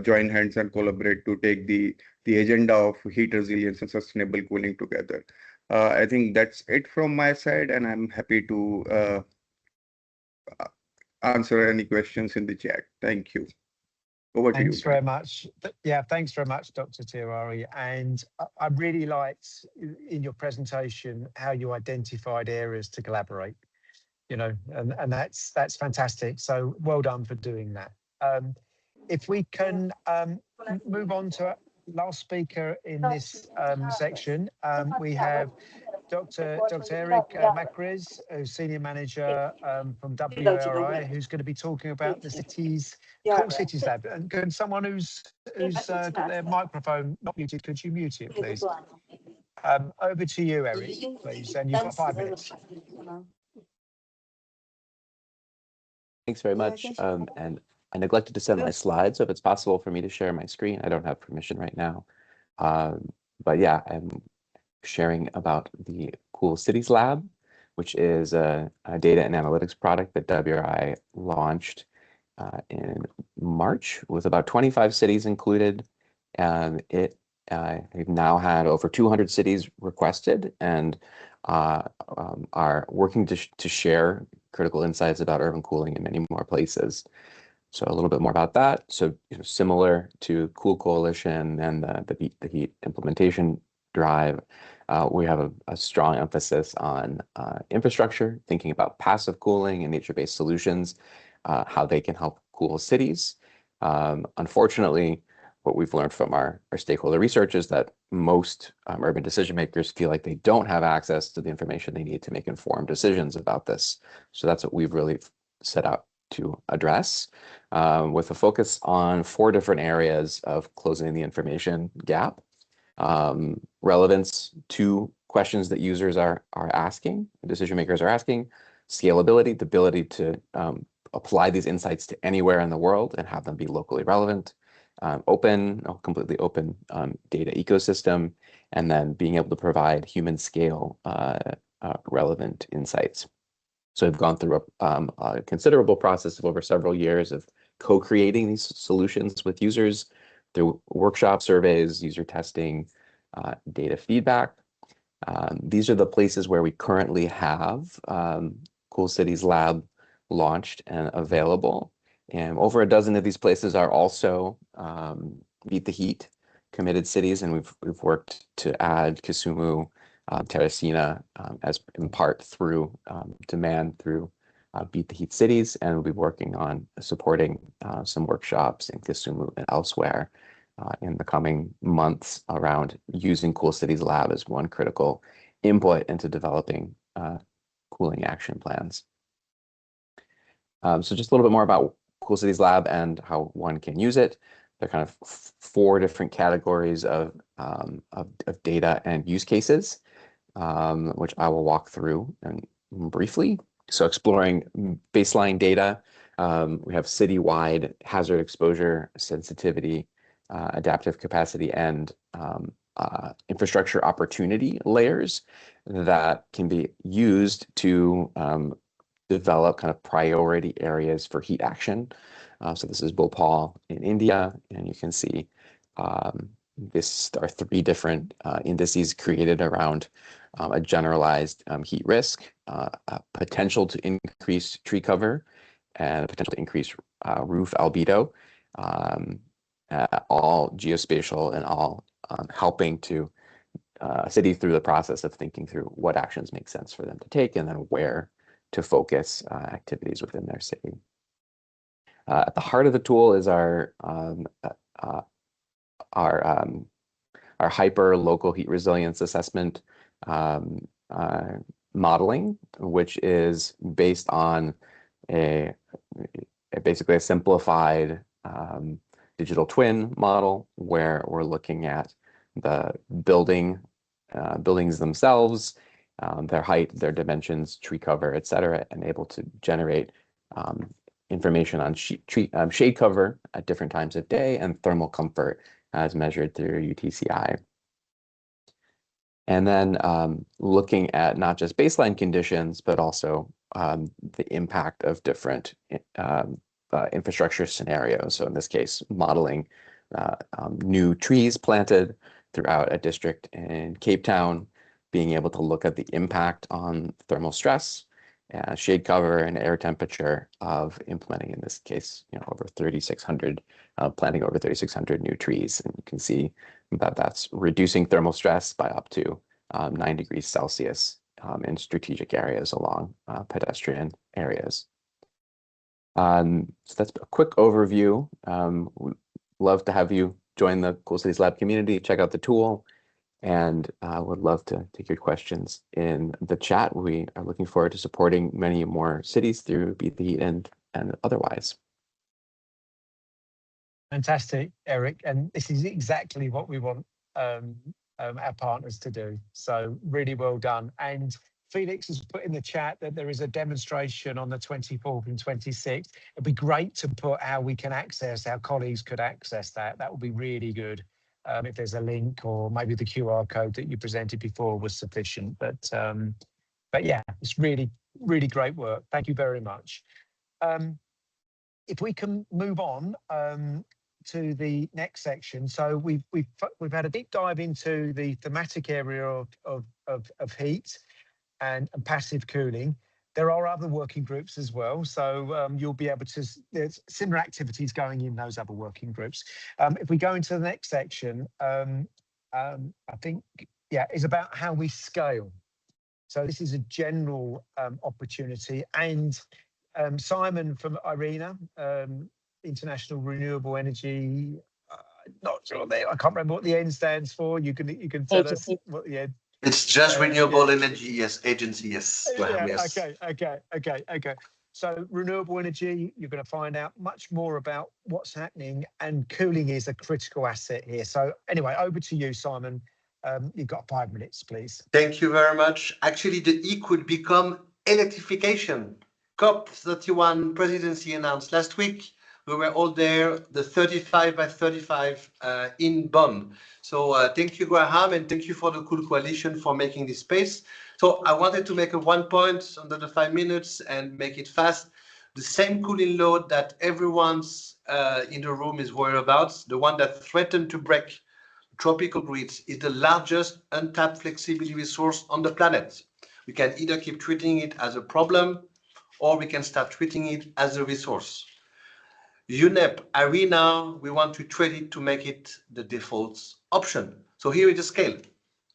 join hands and collaborate to take the agenda of heat resilience and sustainable cooling together. I think that's it from my side, and I'm happy to answer any questions in the chat. Thank you. Over to you. Thanks very much. Yeah, thanks very much, Dr. Tiwari. And I really liked in your presentation how you identified areas to collaborate, and that's fantastic. So well done for doing that. If we can move on to last speaker in this section. We have Dr. Eric Macris, who's Senior Manager from WRI, who's going to be talking about the Cool Cities Lab. And can someone who's got their microphone not muted, could you mute it, please? Over to you, Eric, please. And you've got 5 minutes. Thanks very much. And I neglected to send my slides, so if it's possible for me to share my screen, I don't have permission right now. But yeah, I'm sharing about the Cool Cities Lab, which is a data and analytics product that WRI launched in March with about 25 cities included. We've now had over 200 cities requested and are working to share critical insights about urban cooling in many more places. So a little bit more about that. So similar to Cool Coalition and the Heat implementation drive, we have a strong emphasis on infrastructure, thinking about passive cooling and nature-based solutions, how they can help cool cities. Unfortunately, what we've learned from our stakeholder research is that most urban decision makers feel like they don't have access to the information they need to make informed decisions about this. So that's what we've really set out to address, with a focus on 4 different areas of closing the information gap. Relevance to questions that users are asking, decision makers are asking, scalability, the ability to apply these insights to anywhere in the world and have them be locally relevant, completely open data ecosystem, and then being able to provide human scale relevant insights. So we've gone through a considerable process of over several years of co-creating these solutions with users through workshop surveys, user testing, data feedback. These are the places where we currently have Cool Cities Lab launched and available. And over a dozen of these places are also Beat the Heat committed cities, and we've worked to add Kisumu, Teresina as in part through demand through Beat the Heat cities, and we'll be working on supporting some workshops in Kisumu and elsewhere in the coming months around using Cool Cities Lab as one critical input into developing cooling action plans. So just a little bit more about Cool Cities Lab and how one can use it. There are kind of 4 different categories of data and use cases, which I will walk through and briefly. So exploring baseline data, we have citywide hazard exposure, sensitivity, adaptive capacity, and infrastructure opportunity layers that can be used to develop kind of priority areas for heat action. So this is Bhopal in India, and you can see this are 3 different indices created around a generalized heat risk, potential to increase tree cover, and potential to increase roof albedo, all geospatial and all helping to cities through the process of thinking through what actions make sense for them to take and then where to focus activities within their city. At the heart of the tool is our hyper local heat resilience assessment modeling, which is based on basically a simplified digital twin model where we're looking at the buildings themselves, their height, their dimensions, tree cover, et cetera, and able to generate information on shade cover at different times of day and thermal comfort as measured through UTCI. And then looking at not just baseline conditions, but also the impact of different infrastructure scenarios. So in this case, modeling new trees planted throughout a district in Cape Town, being able to look at the impact on thermal stress, shade cover, and air temperature of implementing, in this case, over 3,600, planting over 3,600 new trees. And you can see that that's reducing thermal stress by up to 9 degrees Celsius in strategic areas along pedestrian areas. So that's a quick overview. We'd love to have you join the Cool Cities Lab community, check out the tool, and would love to take your questions in the chat. We are looking forward to supporting many more cities through Beat the Heat and otherwise. Fantastic, Eric. And this is exactly what we want our partners to do. So really well done. And Felix has put in the chat that there is a demonstration on the 24th and 26th. It'd be great to put how we can access, our colleagues could access that. That would be really good. If there's a link, or maybe the QR code that you presented before was sufficient. But yeah, it's really, really great work. Thank you very much. If we can move on to the next section. So we've had a deep dive into the thematic area of heat and passive cooling. There are other working groups as well, so you'll be able to, there's similar activities going in those other working groups. If we go into the next section, I think, yeah, is about how we scale. So this is a general opportunity, and Simon from IRENA, International Renewable Energy, not sure I can't remember what the N stands for. You can tell us what the N. It's just renewable energy, yes. Agency, yes. Yeah, yes. Okay. So renewable energy, you're going to find out much more about what's happening, and cooling is a critical asset here. So anyway, over to you, Simon. You've got 5 minutes, please. Thank you very much. Actually, the E could become electrification. COP31 presidency announced last week. We were all there, the 35 by 35 in Bonn. So thank you, Graham, and thank you for the Cool Coalition for making this space. So I wanted to make a 1 point under the 5 minutes and make it fast. The same cooling load that everyone's in the room is worried about, the one that threatened to break tropical grids, is the largest untapped flexibility resource on the planet. We can either keep treating it as a problem, or we can start treating it as a resource. UNEP, ARENA, we want to treat it to make it the default option. So here is the scale.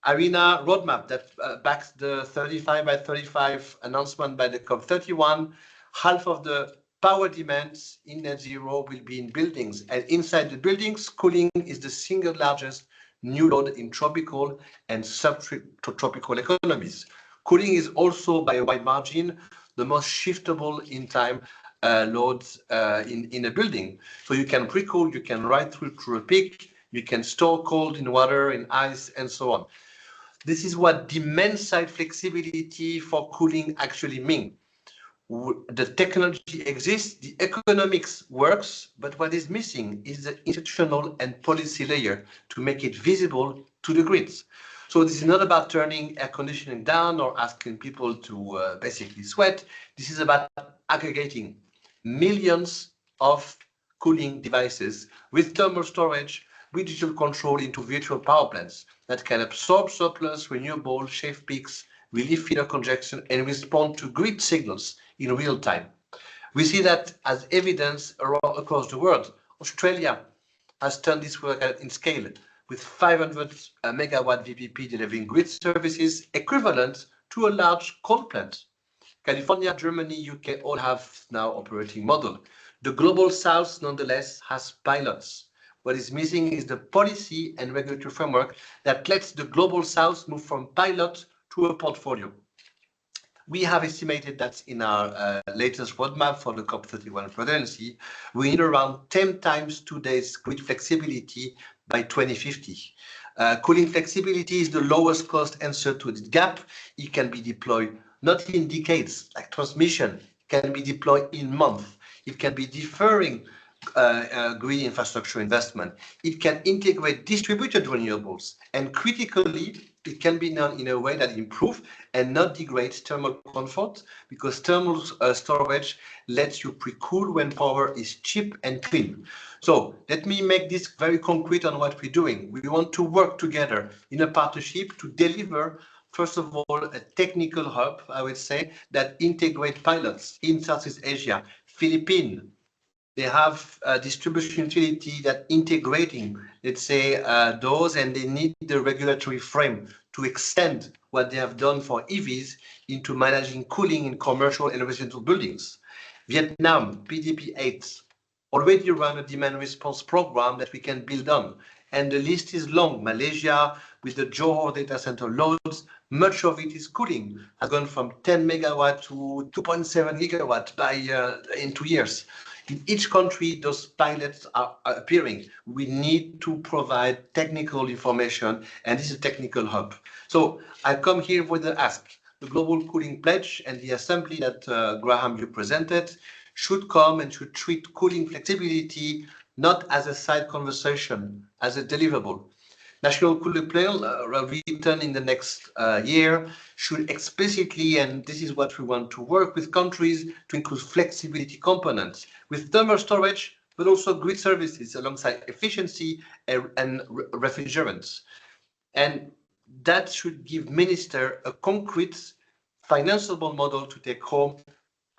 ARENA roadmap that backs the 35 by 35 announcement by the COP31. Half of the power demands in net zero will be in buildings, and inside the buildings, cooling is the single largest new load in tropical and subtropical economies. Cooling is also, by a wide margin, the most shiftable in time loads in a building. So you can pre-cool, you can ride through a peak, you can store cold in water, in ice, and so on. This is what demand side flexibility for cooling actually means. The technology exists, the economics works, but what is missing is the institutional and policy layer to make it visible to the grids. So this is not about turning air conditioning down or asking people to basically sweat. This is about aggregating millions of cooling devices with thermal storage, with digital control into virtual power plants that can absorb surplus, renewable, shave peaks, relieve feeder congestion, and respond to grid signals in real time. We see that as evidence across the world. Australia has turned this work in scale with 500 megawatt VPP delivering grid services equivalent to a large coal plant. California, Germany, UK all have now operating model. The Global South, nonetheless, has pilots. What is missing is the policy and regulatory framework that lets the Global South move from pilot to a portfolio. We have estimated that in our latest roadmap for the COP31 presidency, we need around 10 times today's grid flexibility by 2050. Cooling flexibility is the lowest cost answer to this gap. It can be deployed not in decades, like transmission, it can be deployed in months. It can be deferring grid infrastructure investment. It can integrate distributed renewables, and critically, it can be done in a way that improves and not degrades thermal comfort, because thermal storage lets you pre-cool when power is cheap and clean. So let me make this very concrete on what we're doing. We want to work together in a partnership to deliver, first of all, a technical hub, I would say, that integrate pilots in Southeast Asia, Philippines. They have a distribution utility that integrating, let's say, those, and they need the regulatory frame to extend what they have done for EVs into managing cooling in commercial and residential buildings. Vietnam, PDP-8, already run a demand response program that we can build on. And the list is long. Malaysia, with the Johor data center loads, much of it is cooling, has gone from 10 megawatt to 2.7 gigawatt in 2 years. In each country, those pilots are appearing. We need to provide technical information, and this is a technical hub. So I come here with the ask. The Global Cooling Pledge and the assembly that Graham, you presented, should come and should treat cooling flexibility not as a side conversation, as a deliverable. National Cooling Plan written in the next year should explicitly, and this is what we want to work with countries to include flexibility components with thermal storage, but also grid services alongside efficiency and refrigerants. And that should give minister a concrete financeable model to take home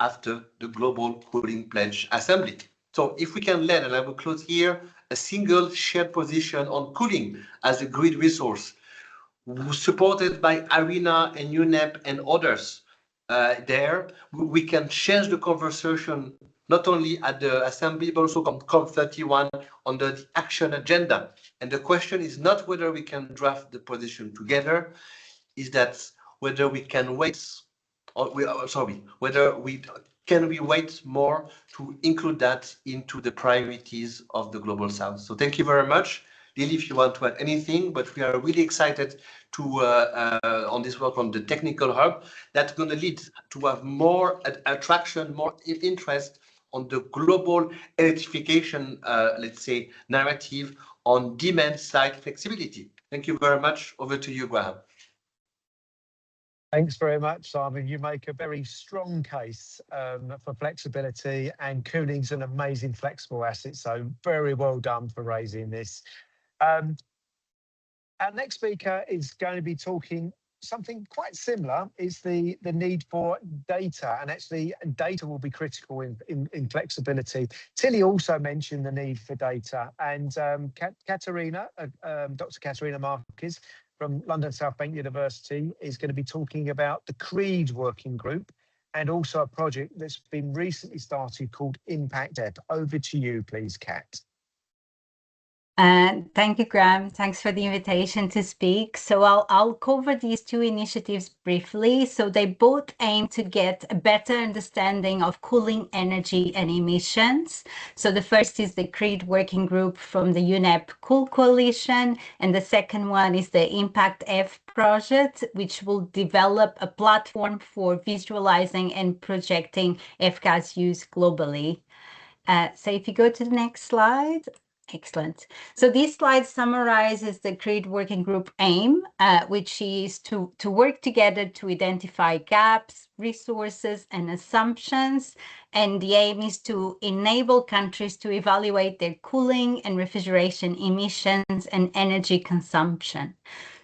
after the Global Cooling Pledge Assembly. So if we can land, and I will close here, a single shared position on cooling as a grid resource, supported by ARENA and UNEP and others there, we can change the conversation not only at the assembly, but also on COP31 on the action agenda. And the question is not whether we can draft the position together, is that whether we can wait, or can we wait more to include that into the priorities of the Global South? So thank you very much. Lily, if you want to add anything, but we are really excited to on this work on the technical hub that's going to lead to have more attraction, more interest on the global electrification, let's say, narrative on demand side flexibility. Thank you very much. Over to you, Graham. Thanks very much, Simon. You make a very strong case for flexibility, and cooling's an amazing flexible asset. So very well done for raising this. Our next speaker is going to be talking something quite similar. Is the need for data, and actually data will be critical in flexibility. Tilly also mentioned the need for data, and Katerina, Dr. Katerina Marquez from London South Bank University is going to be talking about the CREED working group and also a project that's been recently started called Impact Ep. Over to you, please, Kat. Thank you, Graham. Thanks for the invitation to speak. So I'll cover these two initiatives briefly. So they both aim to get a better understanding of cooling energy and emissions. So the first is the CREED working group from the UNEP Cool Coalition, and the second one is the Impact F project, which will develop a platform for visualizing and projecting F-gas use globally. So if you go to the next slide. Excellent. So this slide summarizes the CREED working group aim, which is to work together to identify gaps, resources, and assumptions. And the aim is to enable countries to evaluate their cooling and refrigeration emissions and energy consumption.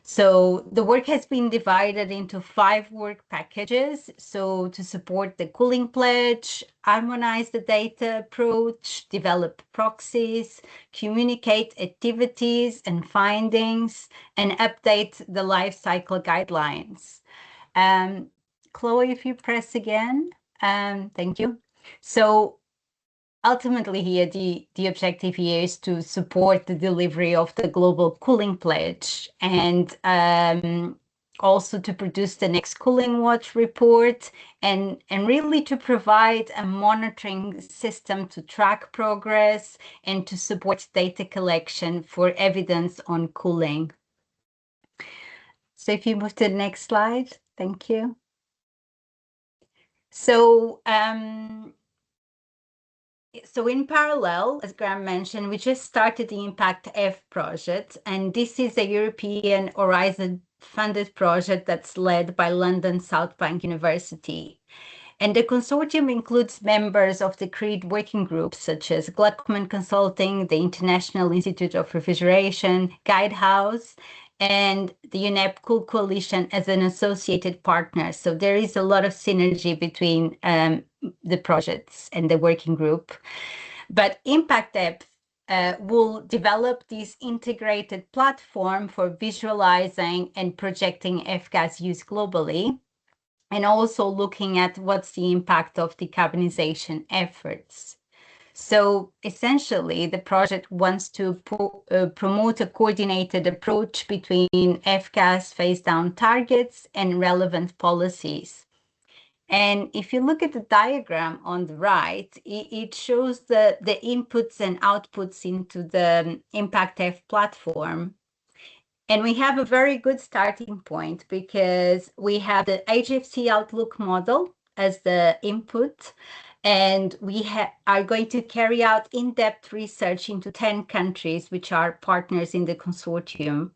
So the work has been divided into 5 work packages. So to support the cooling pledge, harmonize the data approach, develop proxies, communicate activities and findings, and update the life cycle guidelines. Chloe, if you press again, thank you. So ultimately here, the objective here is to support the delivery of the Global Cooling Pledge, and also to produce the next Cooling Watch report, and really to provide a monitoring system to track progress and to support data collection for evidence on cooling. So if you move to the next slide, thank you. So, so in parallel, as Graham mentioned, we just started the Impact F project, and this is a European Horizon funded project that's led by London South Bank University. And the consortium includes members of the CREED working groups, such as Gluckman Consulting, the International Institute of Refrigeration, Guidehouse, and the UNEP Cool Coalition as an associated partner. So there is a lot of synergy between the projects and the working group. But Impact Ep will develop this integrated platform for visualizing and projecting F-gas use globally, and also looking at what's the impact of decarbonization efforts. So essentially, the project wants to promote a coordinated approach between F-gas phase-down targets and relevant policies. And if you look at the diagram on the right, it shows the inputs and outputs into the Impact F platform. And we have a very good starting point because we have the HFC Outlook model as the input, and we are going to carry out in-depth research into 10 countries, which are partners in the consortium.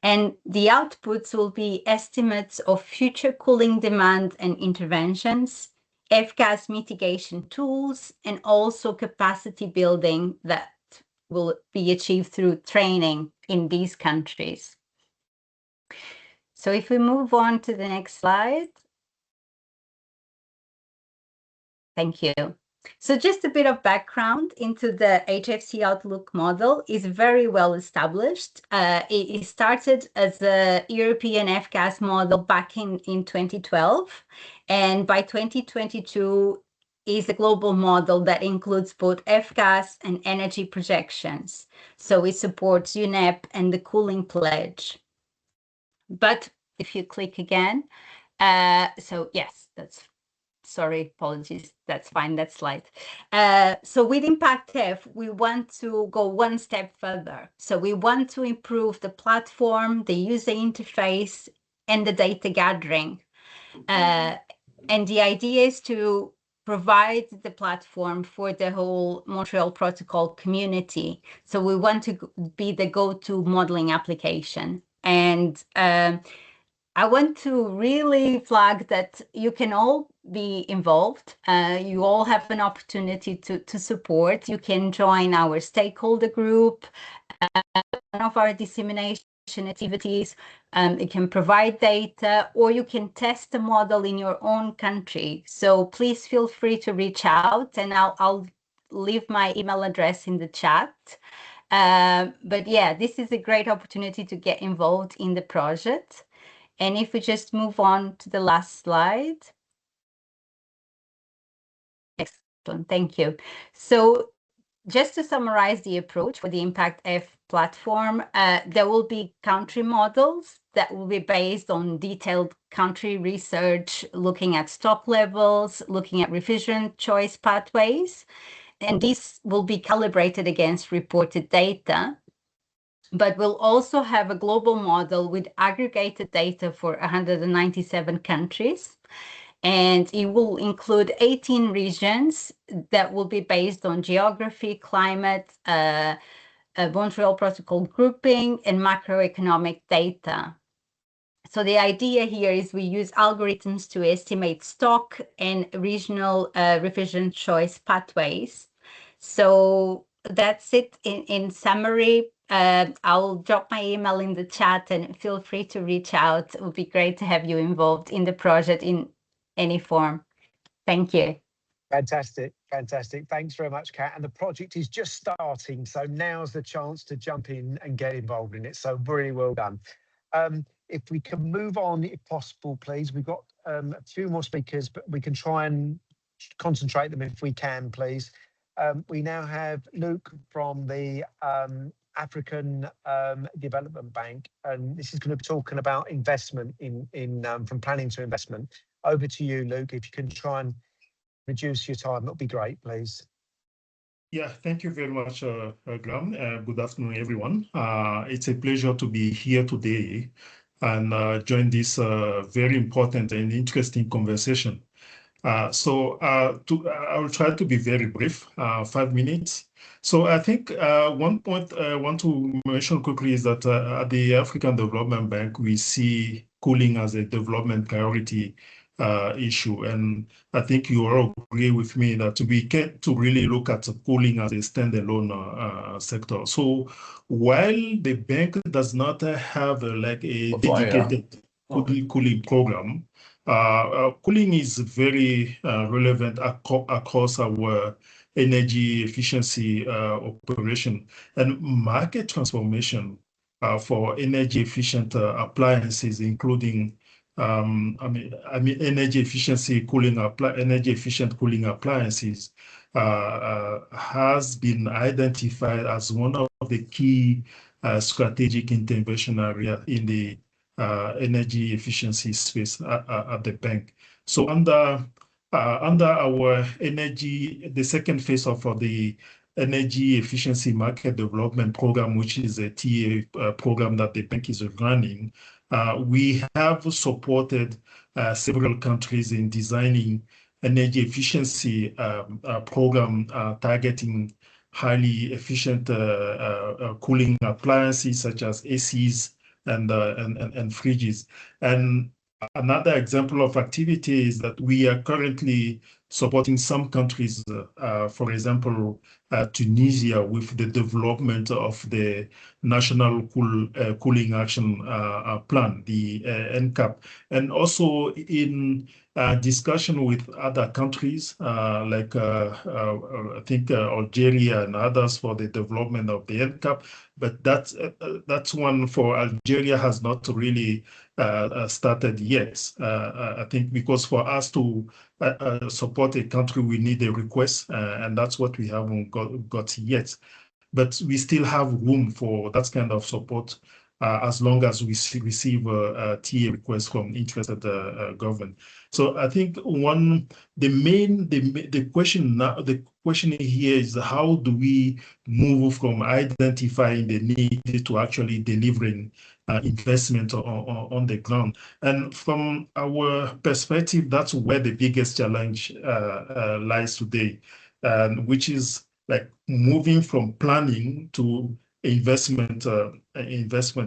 And the outputs will be estimates of future cooling demand and interventions, F-gas mitigation tools, and also capacity building that will be achieved through training in these countries. So if we move on to the next slide. Thank you. So just a bit of background into the HFC Outlook model is very well established. It started as a European F-gas model back in 2012. And by 2022 is a global model that includes both F-gas and energy projections. So it supports UNEP and the cooling pledge. But if you click again, so yes, sorry, apologies, that's fine, that slide. So with Impact F, we want to go one step further. So we want to improve the platform, the user interface, and the data gathering. And the idea is to provide the platform for the whole Montreal Protocol community. So we want to be the go-to modeling application. And I want to really flag that you can all be involved. You all have an opportunity to support. You can join our stakeholder group, one of our dissemination activities. You can provide data, or you can test the model in your own country. So please feel free to reach out, and I'll leave my email address in the chat. But yeah, this is a great opportunity to get involved in the project. And if we just move on to the last slide. Excellent, thank you. So just to summarize the approach for the Impact F platform, there will be country models that will be based on detailed country research, looking at stock levels, looking at refrigerant choice pathways, and these will be calibrated against reported data. But we'll also have a global model with aggregated data for 197 countries. And it will include 18 regions that will be based on geography, climate, Montreal Protocol grouping, and macroeconomic data. So the idea here is we use algorithms to estimate stock and regional refrigerant choice pathways. So that's it in summary. I'll drop my email in the chat and feel free to reach out. It would be great to have you involved in the project in any form. Thank you. Fantastic, fantastic. Thanks very much, Kat. And the project is just starting, so now's the chance to jump in and get involved in it. So really well done. If we can move on, if possible, please. We've got a few more speakers, but we can try and concentrate them if we can, please. We now have Luke from the African Development Bank, and this is going to be talking about investment from planning to investment. Over to you, Luke. If you can try and reduce your time, that'll be great, please. Yeah, thank you very much, Graham. Good afternoon, everyone. It's a pleasure to be here today and join this very important and interesting conversation. So I will try to be very brief, 5 minutes. So I think one point I want to mention quickly is that at the African Development Bank, we see cooling as a development priority issue. And I think you all agree with me that we get to really look at cooling as a standalone sector. So while the bank does not have like a dedicated cooling program, cooling is very relevant across our energy efficiency operation and market transformation for energy efficient appliances, including energy efficiency energy efficient cooling appliances has been identified as one of the key strategic intervention area in the energy efficiency space at the bank. So under our the second phase of the energy efficiency market development program, which is a TA program that the bank is running, we have supported several countries in designing energy efficiency program targeting highly efficient cooling appliances such as ACs and fridges. And another example of activity is that we are currently supporting some countries, for example, Tunisia, with the development of the National Cooling Action Plan, the NCAP, and also in discussion with other countries like I think Algeria and others for the development of the NCAP. But that's one for Algeria has not really started yet. I think because for us to support a country, we need a request, and that's what we haven't got yet. But we still have room for that kind of support as long as we receive a TA request from interested government. So I think the question here is how do we move from identifying the need to actually delivering investment on the ground? And from our perspective, that's where the biggest challenge lies today, which is like moving from planning to investment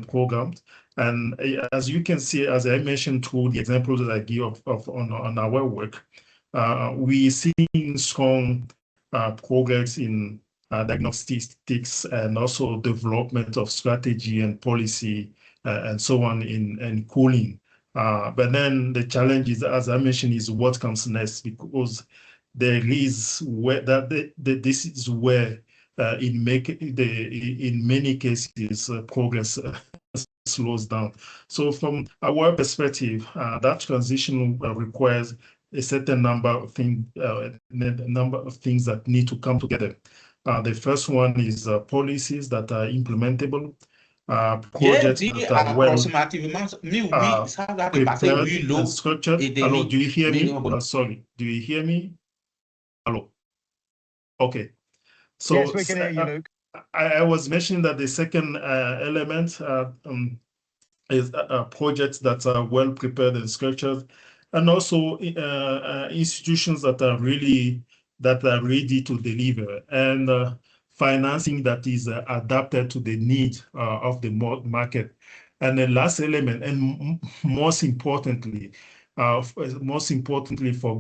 programs. And as you can see, as I mentioned through the examples that I give on our work, we seeing strong progress in diagnostics and also development of strategy and policy and so on in cooling. But then the challenge is, as I mentioned, is what comes next, because there is where this is where in many cases progress slows down. So from our perspective, that transition requires a certain number of things that need to come together. The first one is policies that are implementable, projects that are well prepared and structured. Hello, do you hear me? Sorry, do you hear me? Hello. Okay. So yes, we can hear you, Luke. I was mentioning that the second element is projects that are well prepared and structured, and also institutions that are ready to deliver, and financing that is adapted to the need of the market. And the last element, and most importantly for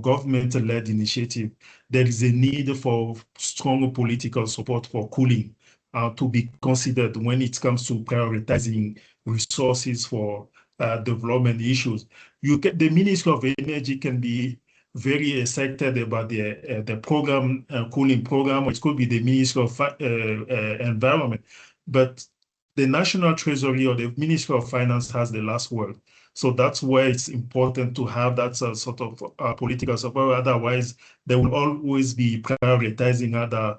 government-led initiative, there is a need for strong political support for cooling to be considered when it comes to prioritizing resources for development issues. The Ministry of Energy can be very excited about the program, cooling program, which could be the Ministry of Environment, but the National Treasury or the Ministry of Finance has the last word. So that's where it's important to have that sort of political support. Otherwise, they will always be prioritizing other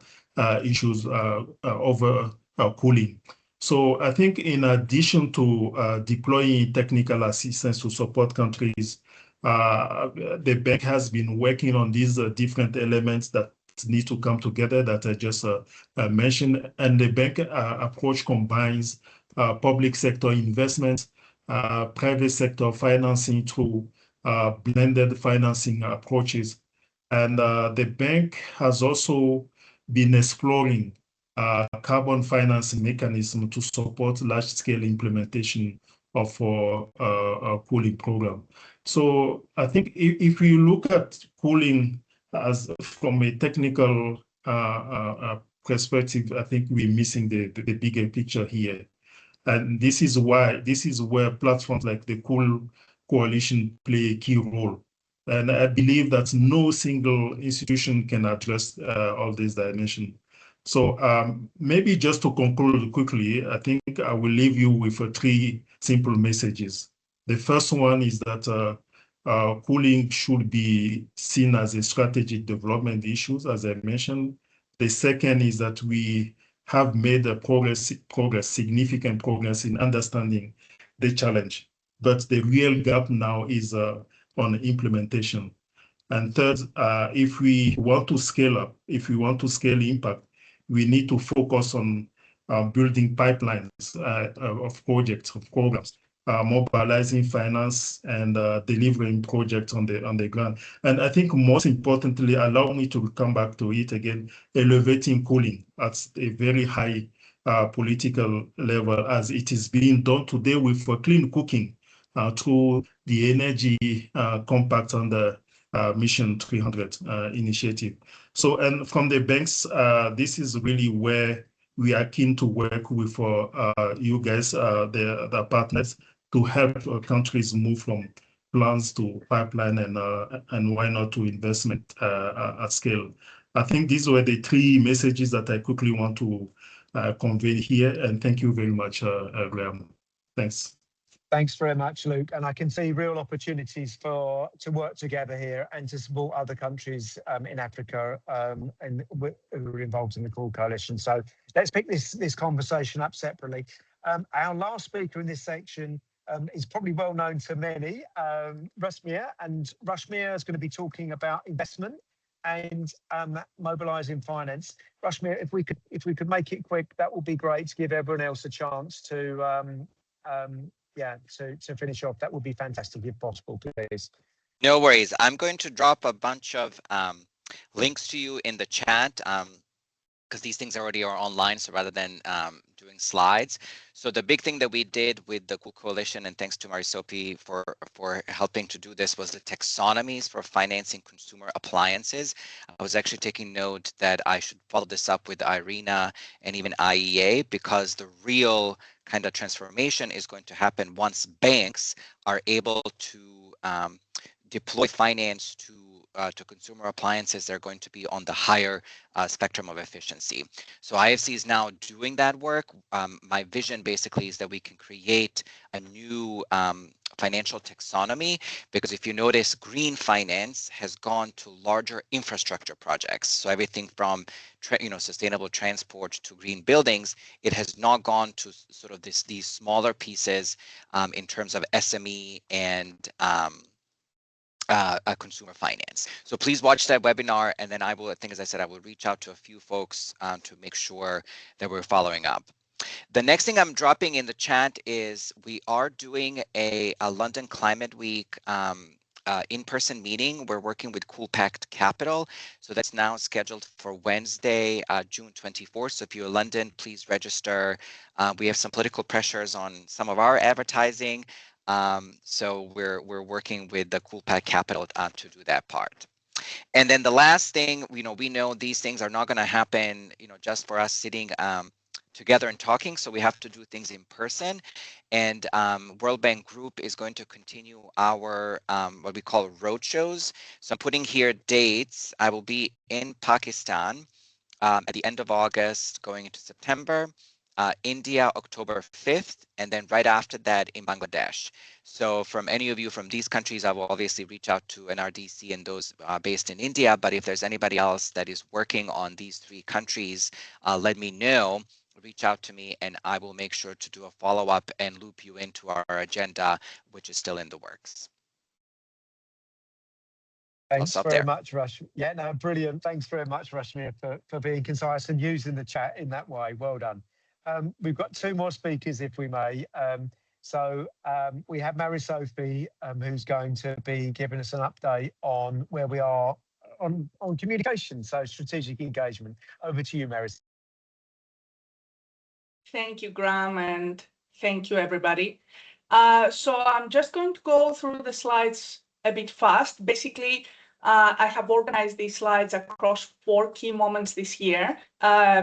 issues over cooling. So I think in addition to deploying technical assistance to support countries, the bank has been working on these different elements that need to come together that I just mentioned. And the bank approach combines public sector investments, private sector financing through blended financing approaches. And the bank has also been exploring carbon financing mechanism to support large-scale implementation of a cooling program. So I think if we look at cooling as from a technical perspective, I think we're missing the bigger picture here. And this is where platforms like the Cool Coalition play a key role. And I believe that no single institution can address all these dimensions. So maybe just to conclude quickly, I think I will leave you with 3 simple messages. The first one is that cooling should be seen as a strategic development issue, as I mentioned. The second is that we have made significant progress in understanding the challenge, but the real gap now is on implementation. And third, if we want to scale up, if we want to scale impact, we need to focus on building pipelines of projects, of programs, mobilizing finance and delivering projects on the ground. And I think most importantly, allow me to come back to it again, elevating cooling at a very high political level as it is being done today with clean cooking through the Energy Compact and the Mission 300 initiative. So, and from the banks, this is really where we are keen to work with you guys, the partners, to help countries move from plans to pipeline and why not to investment at scale. I think these were the three messages that I quickly want to convey here. And thank you very much, Graham. Thanks. Thanks very much, Luke. And I can see real opportunities to work together here and to support other countries in Africa and who are involved in the Cool Coalition. So let's pick this conversation up separately. Our last speaker in this section is probably well known to many, Rashmir, and Rashmir is going to be talking about investment and mobilizing finance. Rashmir, if we could make it quick, that would be great to give everyone else a chance to finish off. That would be fantastic if possible, please. No worries. I'm going to drop a bunch of links to you in the chat because these things already are online. So rather than doing slides. So the big thing that we did with the Cool Coalition, and thanks to Marisopi for helping to do this, was the taxonomies for financing consumer appliances. I was actually taking note that I should follow this up with IRENA and even IEA, because the real kind of transformation is going to happen once banks are able to deploy finance to consumer appliances. They're going to be on the higher spectrum of efficiency. So IFC is now doing that work. My vision basically is that we can create a new financial taxonomy, because if you notice, green finance has gone to larger infrastructure projects. So everything from sustainable transport to green buildings, it has not gone to sort of these smaller pieces in terms of SME and consumer finance. So please watch that webinar, and then I think, as I said, I will reach out to a few folks to make sure that we're following up. The next thing I'm dropping in the chat is we are doing a London Climate Week in-person meeting. We're working with Cool Pact Capital. So that's now scheduled for Wednesday, June 24th. So if you're in London, please register. We have some political pressures on some of our advertising. So we're working with the Cool Pact Capital to do that part. And then the last thing, we know these things are not going to happen, just for us sitting together and talking. So we have to do things in person. And World Bank Group is going to continue our what we call roadshows. So I'm putting here dates. I will be in Pakistan at the end of August, going into September. India, October 5th, and then right after that in Bangladesh. So from any of you from these countries, I will obviously reach out to NRDC and those based in India. But if there's anybody else that is working on these three countries, let me know. Reach out to me, and I will make sure to do a follow-up and loop you into our agenda, which is still in the works. Thanks very much, Rush. Yeah, no, brilliant. Thanks very much, Rashmir, for being concise and using the chat in that way. Well done. We've got two more speakers, if we may. We have Marisopi, who's going to be giving us an update on where we are on communication, so strategic engagement. Over to you, Marisopi. Thank you, Graham, and thank you, everybody. So I'm just going to go through the slides a bit fast. Basically, I have organized these slides across 4 key moments this year,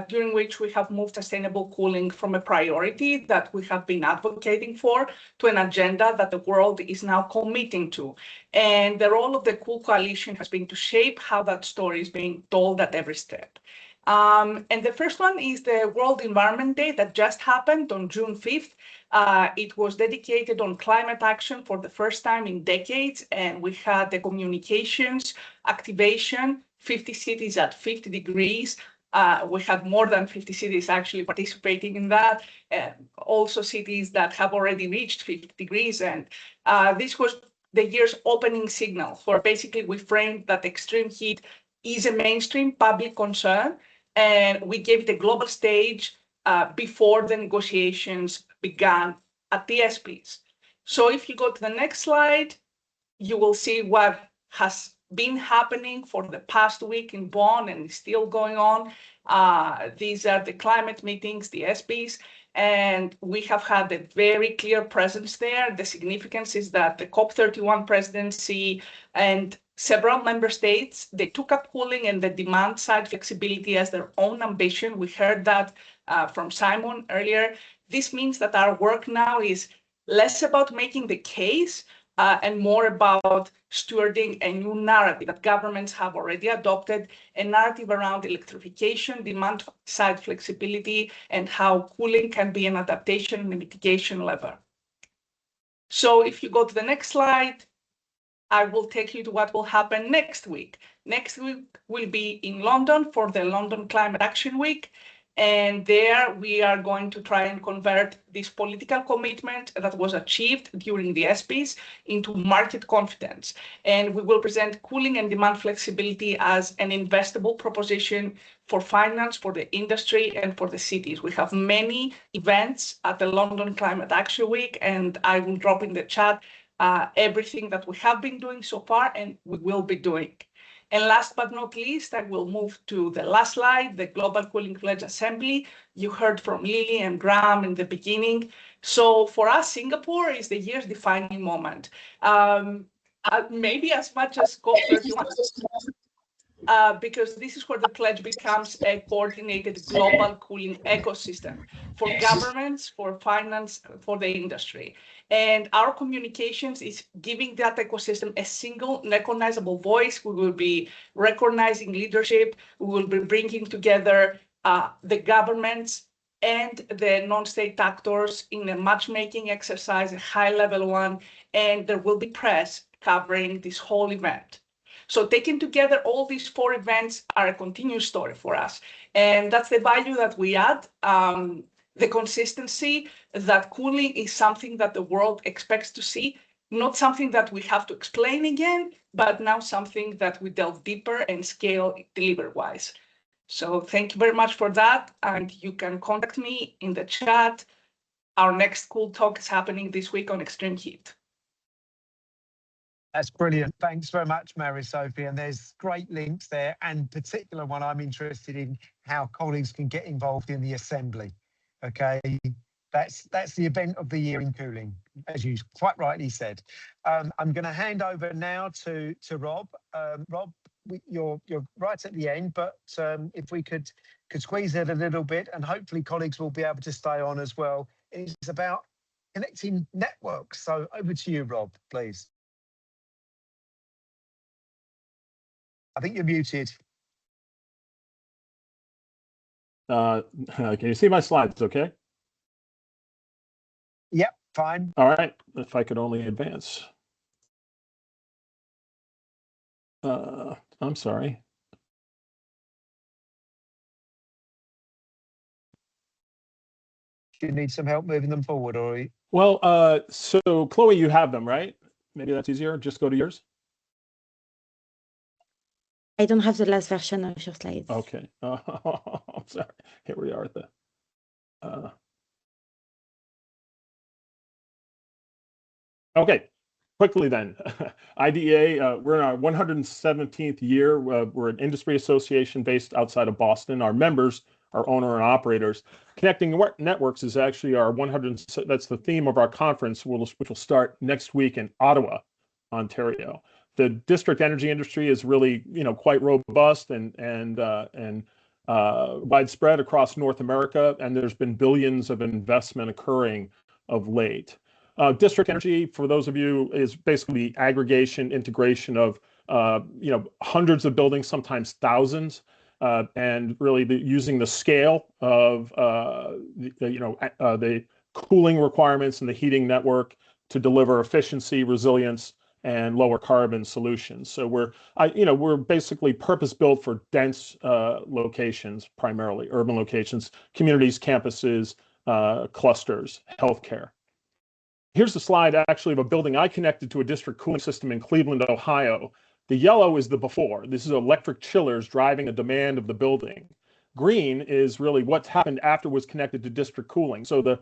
during which we have moved sustainable cooling from a priority that we have been advocating for to an agenda that the world is now committing to. And the role of the Cool Coalition has been to shape how that story is being told at every step. And the first one is the World Environment Day that just happened on June 5th. It was dedicated on climate action for the first time in decades, and we had the communications activation, 50 cities at 50 degrees. We had more than 50 cities actually participating in that, and also cities that have already reached 50 degrees. And this was the year's opening signal for basically we framed that extreme heat is a mainstream public concern, and we gave it a global stage before the negotiations began at the SPs. So if you go to the next slide, you will see what has been happening for the past week in Bonn and is still going on. These are the climate meetings, the SPs, and we have had a very clear presence there. The significance is that the COP31 presidency and several member states, they took up cooling and the demand side flexibility as their own ambition. We heard that from Simon earlier. This means that our work now is less about making the case and more about stewarding a new narrative that governments have already adopted, a narrative around electrification, demand side flexibility, and how cooling can be an adaptation and a mitigation lever. So if you go to the next slide, I will take you to what will happen next week. Next week will be in London for the London Climate Action Week. And there we are going to try and convert this political commitment that was achieved during the SPs into market confidence. And we will present cooling and demand flexibility as an investable proposition for finance, for the industry, and for the cities. We have many events at the London Climate Action Week, and I will drop in the chat everything that we have been doing so far and we will be doing. And last but not least, I will move to the last slide, the Global Cooling Pledge Assembly. You heard from Lily and Graham in the beginning. So for us, Singapore is the year's defining moment. Maybe as much as COP31, because this is where the pledge becomes a coordinated global cooling ecosystem for governments, for finance, for the industry. And our communications is giving that ecosystem a single recognizable voice. We will be recognizing leadership. We will be bringing together the governments and the non-state actors in a matchmaking exercise, a high-level one, and there will be press covering this whole event. So taken together, all these four events are a continuous story for us. And that's the value that we add, the consistency that cooling is something that the world expects to see, not something that we have to explain again, but now something that we delve deeper and scale deliver-wise. So thank you very much for that. And you can contact me in the chat. Our next cool talk is happening this week on extreme heat. That's brilliant. Thanks very much, Mary Sophie. And there's great links there. And particular one, I'm interested in how colleagues can get involved in the assembly. Okay, that's the event of the year in cooling, as you quite rightly said. I'm going to hand over now to Rob. Rob, you're right at the end, but if we could squeeze it a little bit, and hopefully colleagues will be able to stay on as well. It's about connecting networks. So over to you, Rob, please. I think you're muted. Can you see my slides okay? Yep, fine. All right, if I could only advance. I'm sorry. Do you need some help moving them forward, or? Well, so Chloe, you have them, right? Maybe that's easier. Just go to yours. I don't have the last version of your slides. Okay. I'm sorry. Here we are at the. Okay. Quickly then, IDEA, we're in our 117th year. We're an industry association based outside of Boston. Our members are owner and operators. Connecting Networks is actually our 100. That's the theme of our conference, which will start next week in Ottawa, Ontario. The district energy industry is really, quite robust and widespread across North America, and there's been billions of investment occurring of late. District energy, for those of you, is basically the aggregation, integration of hundreds of buildings, sometimes thousands, and really using the scale of the cooling requirements and the heating network to deliver efficiency, resilience, and lower carbon solutions. So we're basically purpose built for dense locations, primarily urban locations, communities, campuses, clusters, healthcare. Here's a slide actually of a building I connected to a district cooling system in Cleveland, Ohio. The yellow is the before. This is electric chillers driving the demand of the building. Green is really what's happened after it was connected to district cooling. So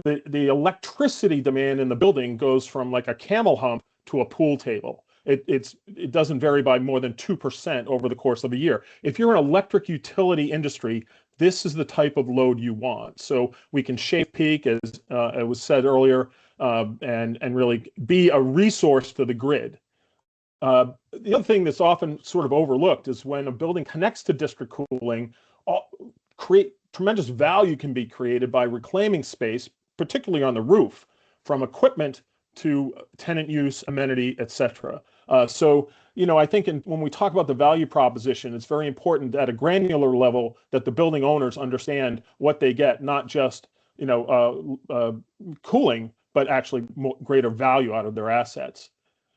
the electricity demand in the building goes from like a camel hump to a pool table. It doesn't vary by more than 2% over the course of a year. If you're an electric utility industry, this is the type of load you want. So we can shave peak, as it was said earlier, and really be a resource to the grid. The other thing that's often sort of overlooked is when a building connects to district cooling, tremendous value can be created by reclaiming space, particularly on the roof, from equipment to tenant use, amenity, etc. So, I think when we talk about the value proposition, it's very important at a granular level that the building owners understand what they get, not just, cooling, but actually greater value out of their assets.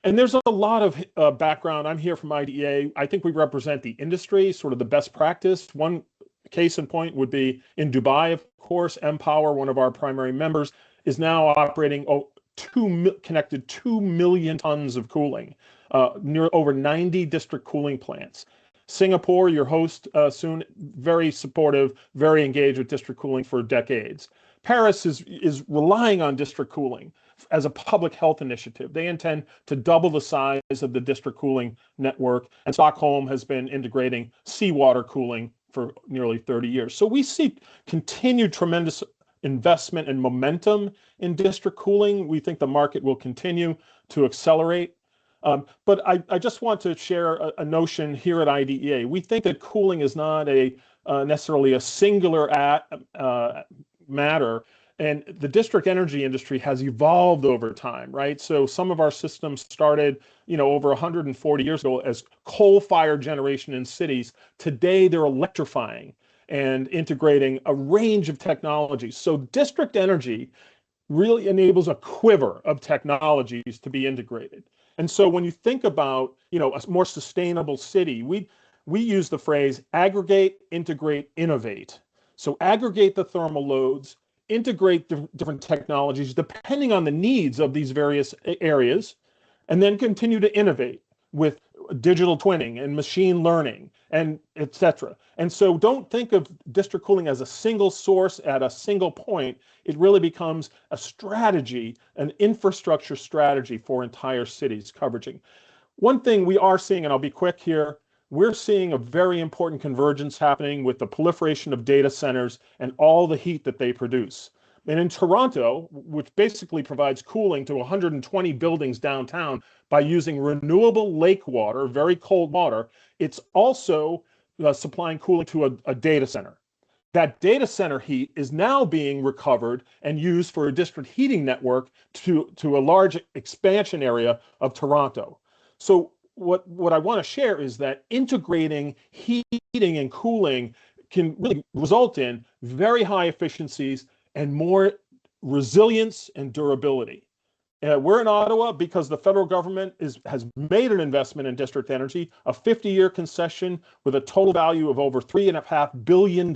And there's a lot of background. I'm here from IDEA. I think we represent the industry, sort of the best practice. One case in point would be in Dubai, of course. Empower, one of our primary members, is now operating connected 2 million tons of cooling, near over 90 district cooling plants. Singapore, your host soon, very supportive, very engaged with district cooling for decades. Paris is relying on district cooling as a public health initiative. They intend to double the size of the district cooling network, and Stockholm has been integrating seawater cooling for nearly 30 years. So we see continued tremendous investment and momentum in district cooling. We think the market will continue to accelerate. But I just want to share a notion here at IDEA. We think that cooling is not necessarily a singular matter, and the district energy industry has evolved over time, right? So some of our systems started, over 140 years ago as coal-fired generation in cities. Today, they're electrifying and integrating a range of technologies. So district energy really enables a quiver of technologies to be integrated. And so when you think about, a more sustainable city, we use the phrase aggregate, integrate, innovate. So aggregate the thermal loads, integrate different technologies depending on the needs of these various areas, and then continue to innovate with digital twinning and machine learning and et cetera. And so don't think of district cooling as a single source at a single point. It really becomes a strategy, an infrastructure strategy for entire cities coveraging. One thing we are seeing, and I'll be quick here, we're seeing a very important convergence happening with the proliferation of data centers and all the heat that they produce. And in Toronto, which basically provides cooling to 120 buildings downtown by using renewable lake water, very cold water, it's also supplying cooling to a data center. That data center heat is now being recovered and used for a district heating network to a large expansion area of Toronto. So what I want to share is that integrating heating and cooling can really result in very high efficiencies and more resilience and durability. We're in Ottawa because the federal government has made an investment in district energy, a 50-year concession with a total value of over $3.5 billion.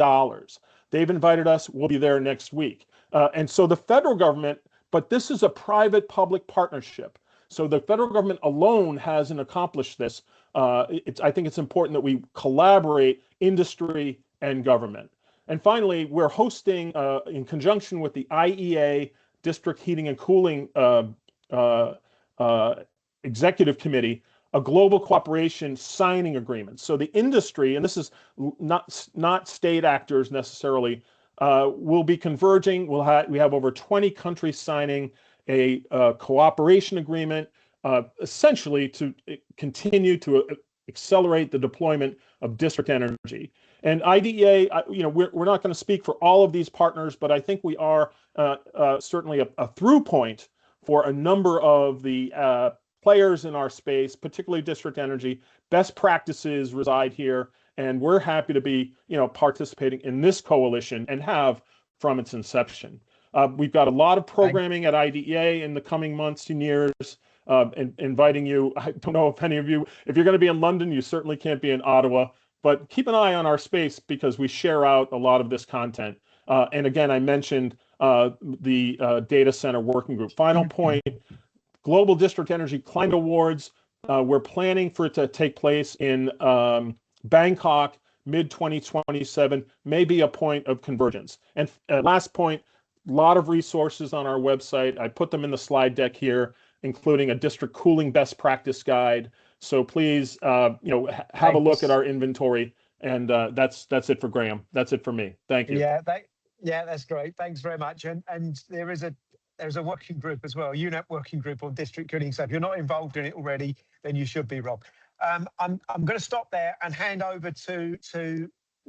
They've invited us. We'll be there next week. And so the federal government, but this is a private-public partnership. So the federal government alone hasn't accomplished this. I think it's important that we collaborate, industry and government. And finally, we're hosting, in conjunction with the IEA District Heating and Cooling Executive Committee, a global cooperation signing agreement. So the industry, and this is not state actors necessarily, will be converging. We have over 20 countries signing a cooperation agreement, essentially to continue to accelerate the deployment of district energy. And IDEA, we're not going to speak for all of these partners, but I think we are certainly a through point for a number of the players in our space, particularly district energy. Best practices reside here, And we're happy to be, participating in this coalition and have from its inception. We've got a lot of programming at IDEA in the coming months and years, and inviting you. I don't know if any of you, if you're going to be in London, you certainly can't be in Ottawa, but keep an eye on our space because we share out a lot of this content. And again, I mentioned the data center working group. Final point, Global District Energy Climate Awards. We're planning for it to take place in Bangkok mid-2027, may be a point of convergence. And last point, a lot of resources on our website. I put them in the slide deck here, including a district cooling best practice guide. So please, have a look at our inventory. And that's it for Graham. That's it for me. Thank you. Yeah, that's great. Thanks very much. And there's a working group as well, UNEP working group on district cooling. So if you're not involved in it already, then you should be, Rob. I'm going to stop there and hand over to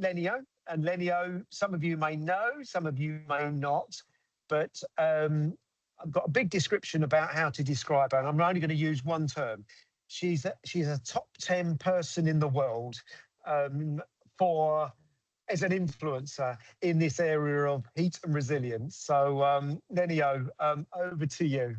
Lenio. And Lenio, some of you may know, some of you may not, but I've got a big description about how to describe her, and I'm only going to use one term. She's a top 10 person in the world as an influencer in this area of heat and resilience. So Lenio, over to you.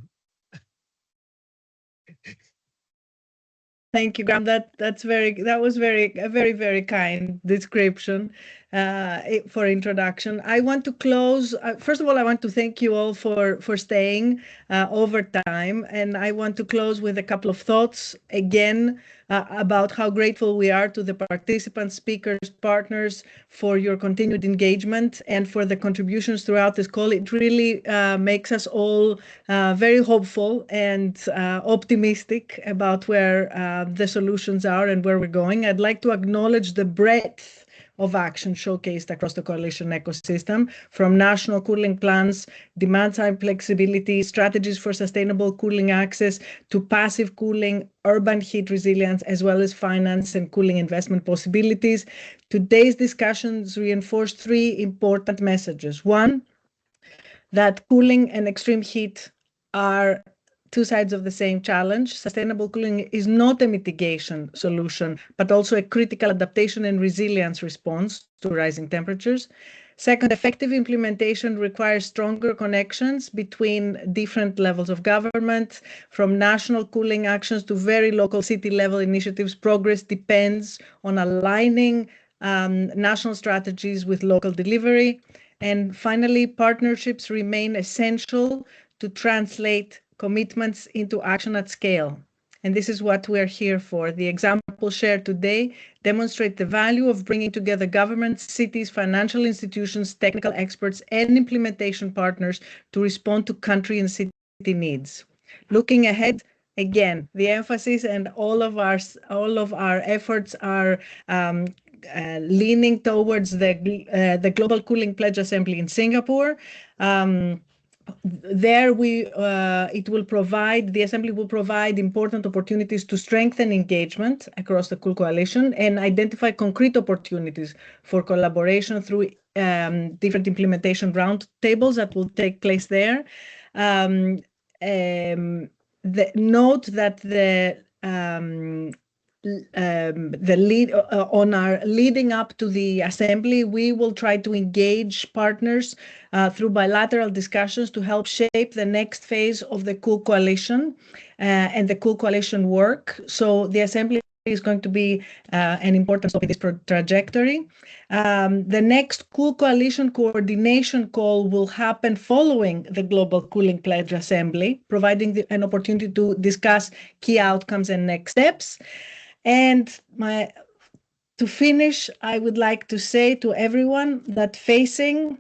Thank you, Graham. That was a very kind description for introduction. I want to close. First of all, I want to thank you all for staying over time, and I want to close with a couple of thoughts again about how grateful we are to the participants, speakers, partners for your continued engagement and for the contributions throughout this call. It really makes us all very hopeful and optimistic about where the solutions are and where we're going. I'd like to acknowledge the breadth of action showcased across the coalition ecosystem, from national cooling plans, demand-side flexibility, strategies for sustainable cooling access, to passive cooling, urban heat resilience, as well as finance and cooling investment possibilities. Today's discussions reinforce three important messages. One, that cooling and extreme heat are two sides of the same challenge. Sustainable cooling is not a mitigation solution, but also a critical adaptation and resilience response to rising temperatures. Second, effective implementation requires stronger connections between different levels of government, from national cooling actions to very local city-level initiatives. Progress depends on aligning national strategies with local delivery. And finally, partnerships remain essential to translate commitments into action at scale. And this is what we're here for. The examples shared today demonstrate the value of bringing together governments, cities, financial institutions, technical experts, and implementation partners to respond to country and city needs. Looking ahead, again, the emphasis and all of our efforts are leaning towards the Global Cooling Pledge Assembly in Singapore. There the assembly will provide important opportunities to strengthen engagement across the Cool Coalition and identify concrete opportunities for collaboration through different implementation roundtables that will take place there. Note that on our leading up to the assembly, we will try to engage partners through bilateral discussions to help shape the next phase of the Cool Coalition and the Cool Coalition work. So the assembly is going to be an important stop in this trajectory. The next Cool Coalition coordination call will happen following the Global Cooling Pledge Assembly, providing an opportunity to discuss key outcomes and next steps. And to finish, I would like to say to everyone that facing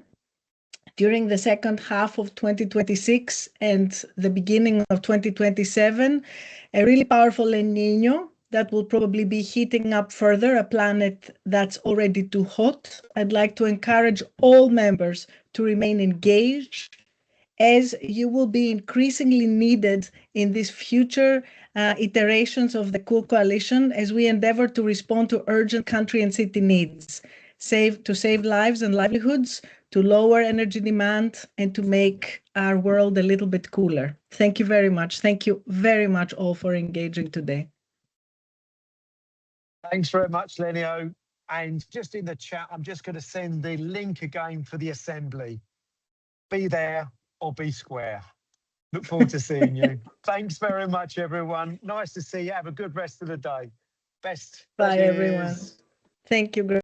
during the second half of 2026 and the beginning of 2027, a really powerful El Niño that will probably be heating up further a planet that's already too hot. I'd like to encourage all members to remain engaged, as you will be increasingly needed in these future iterations of the Cool Coalition as we endeavor to respond to urgent country and city needs, to save lives and livelihoods, to lower energy demand, and to make our world a little bit cooler. Thank you very much. Thank you very much all for engaging today. Thanks very much, Lenio. And just in the chat, I'm just going to send the link again for the assembly. Be there or be square. Look forward to seeing you. Thanks very much, everyone. Nice to see you. Have a good rest of the day. Best. Bye, everyone. Cheers. Thank you.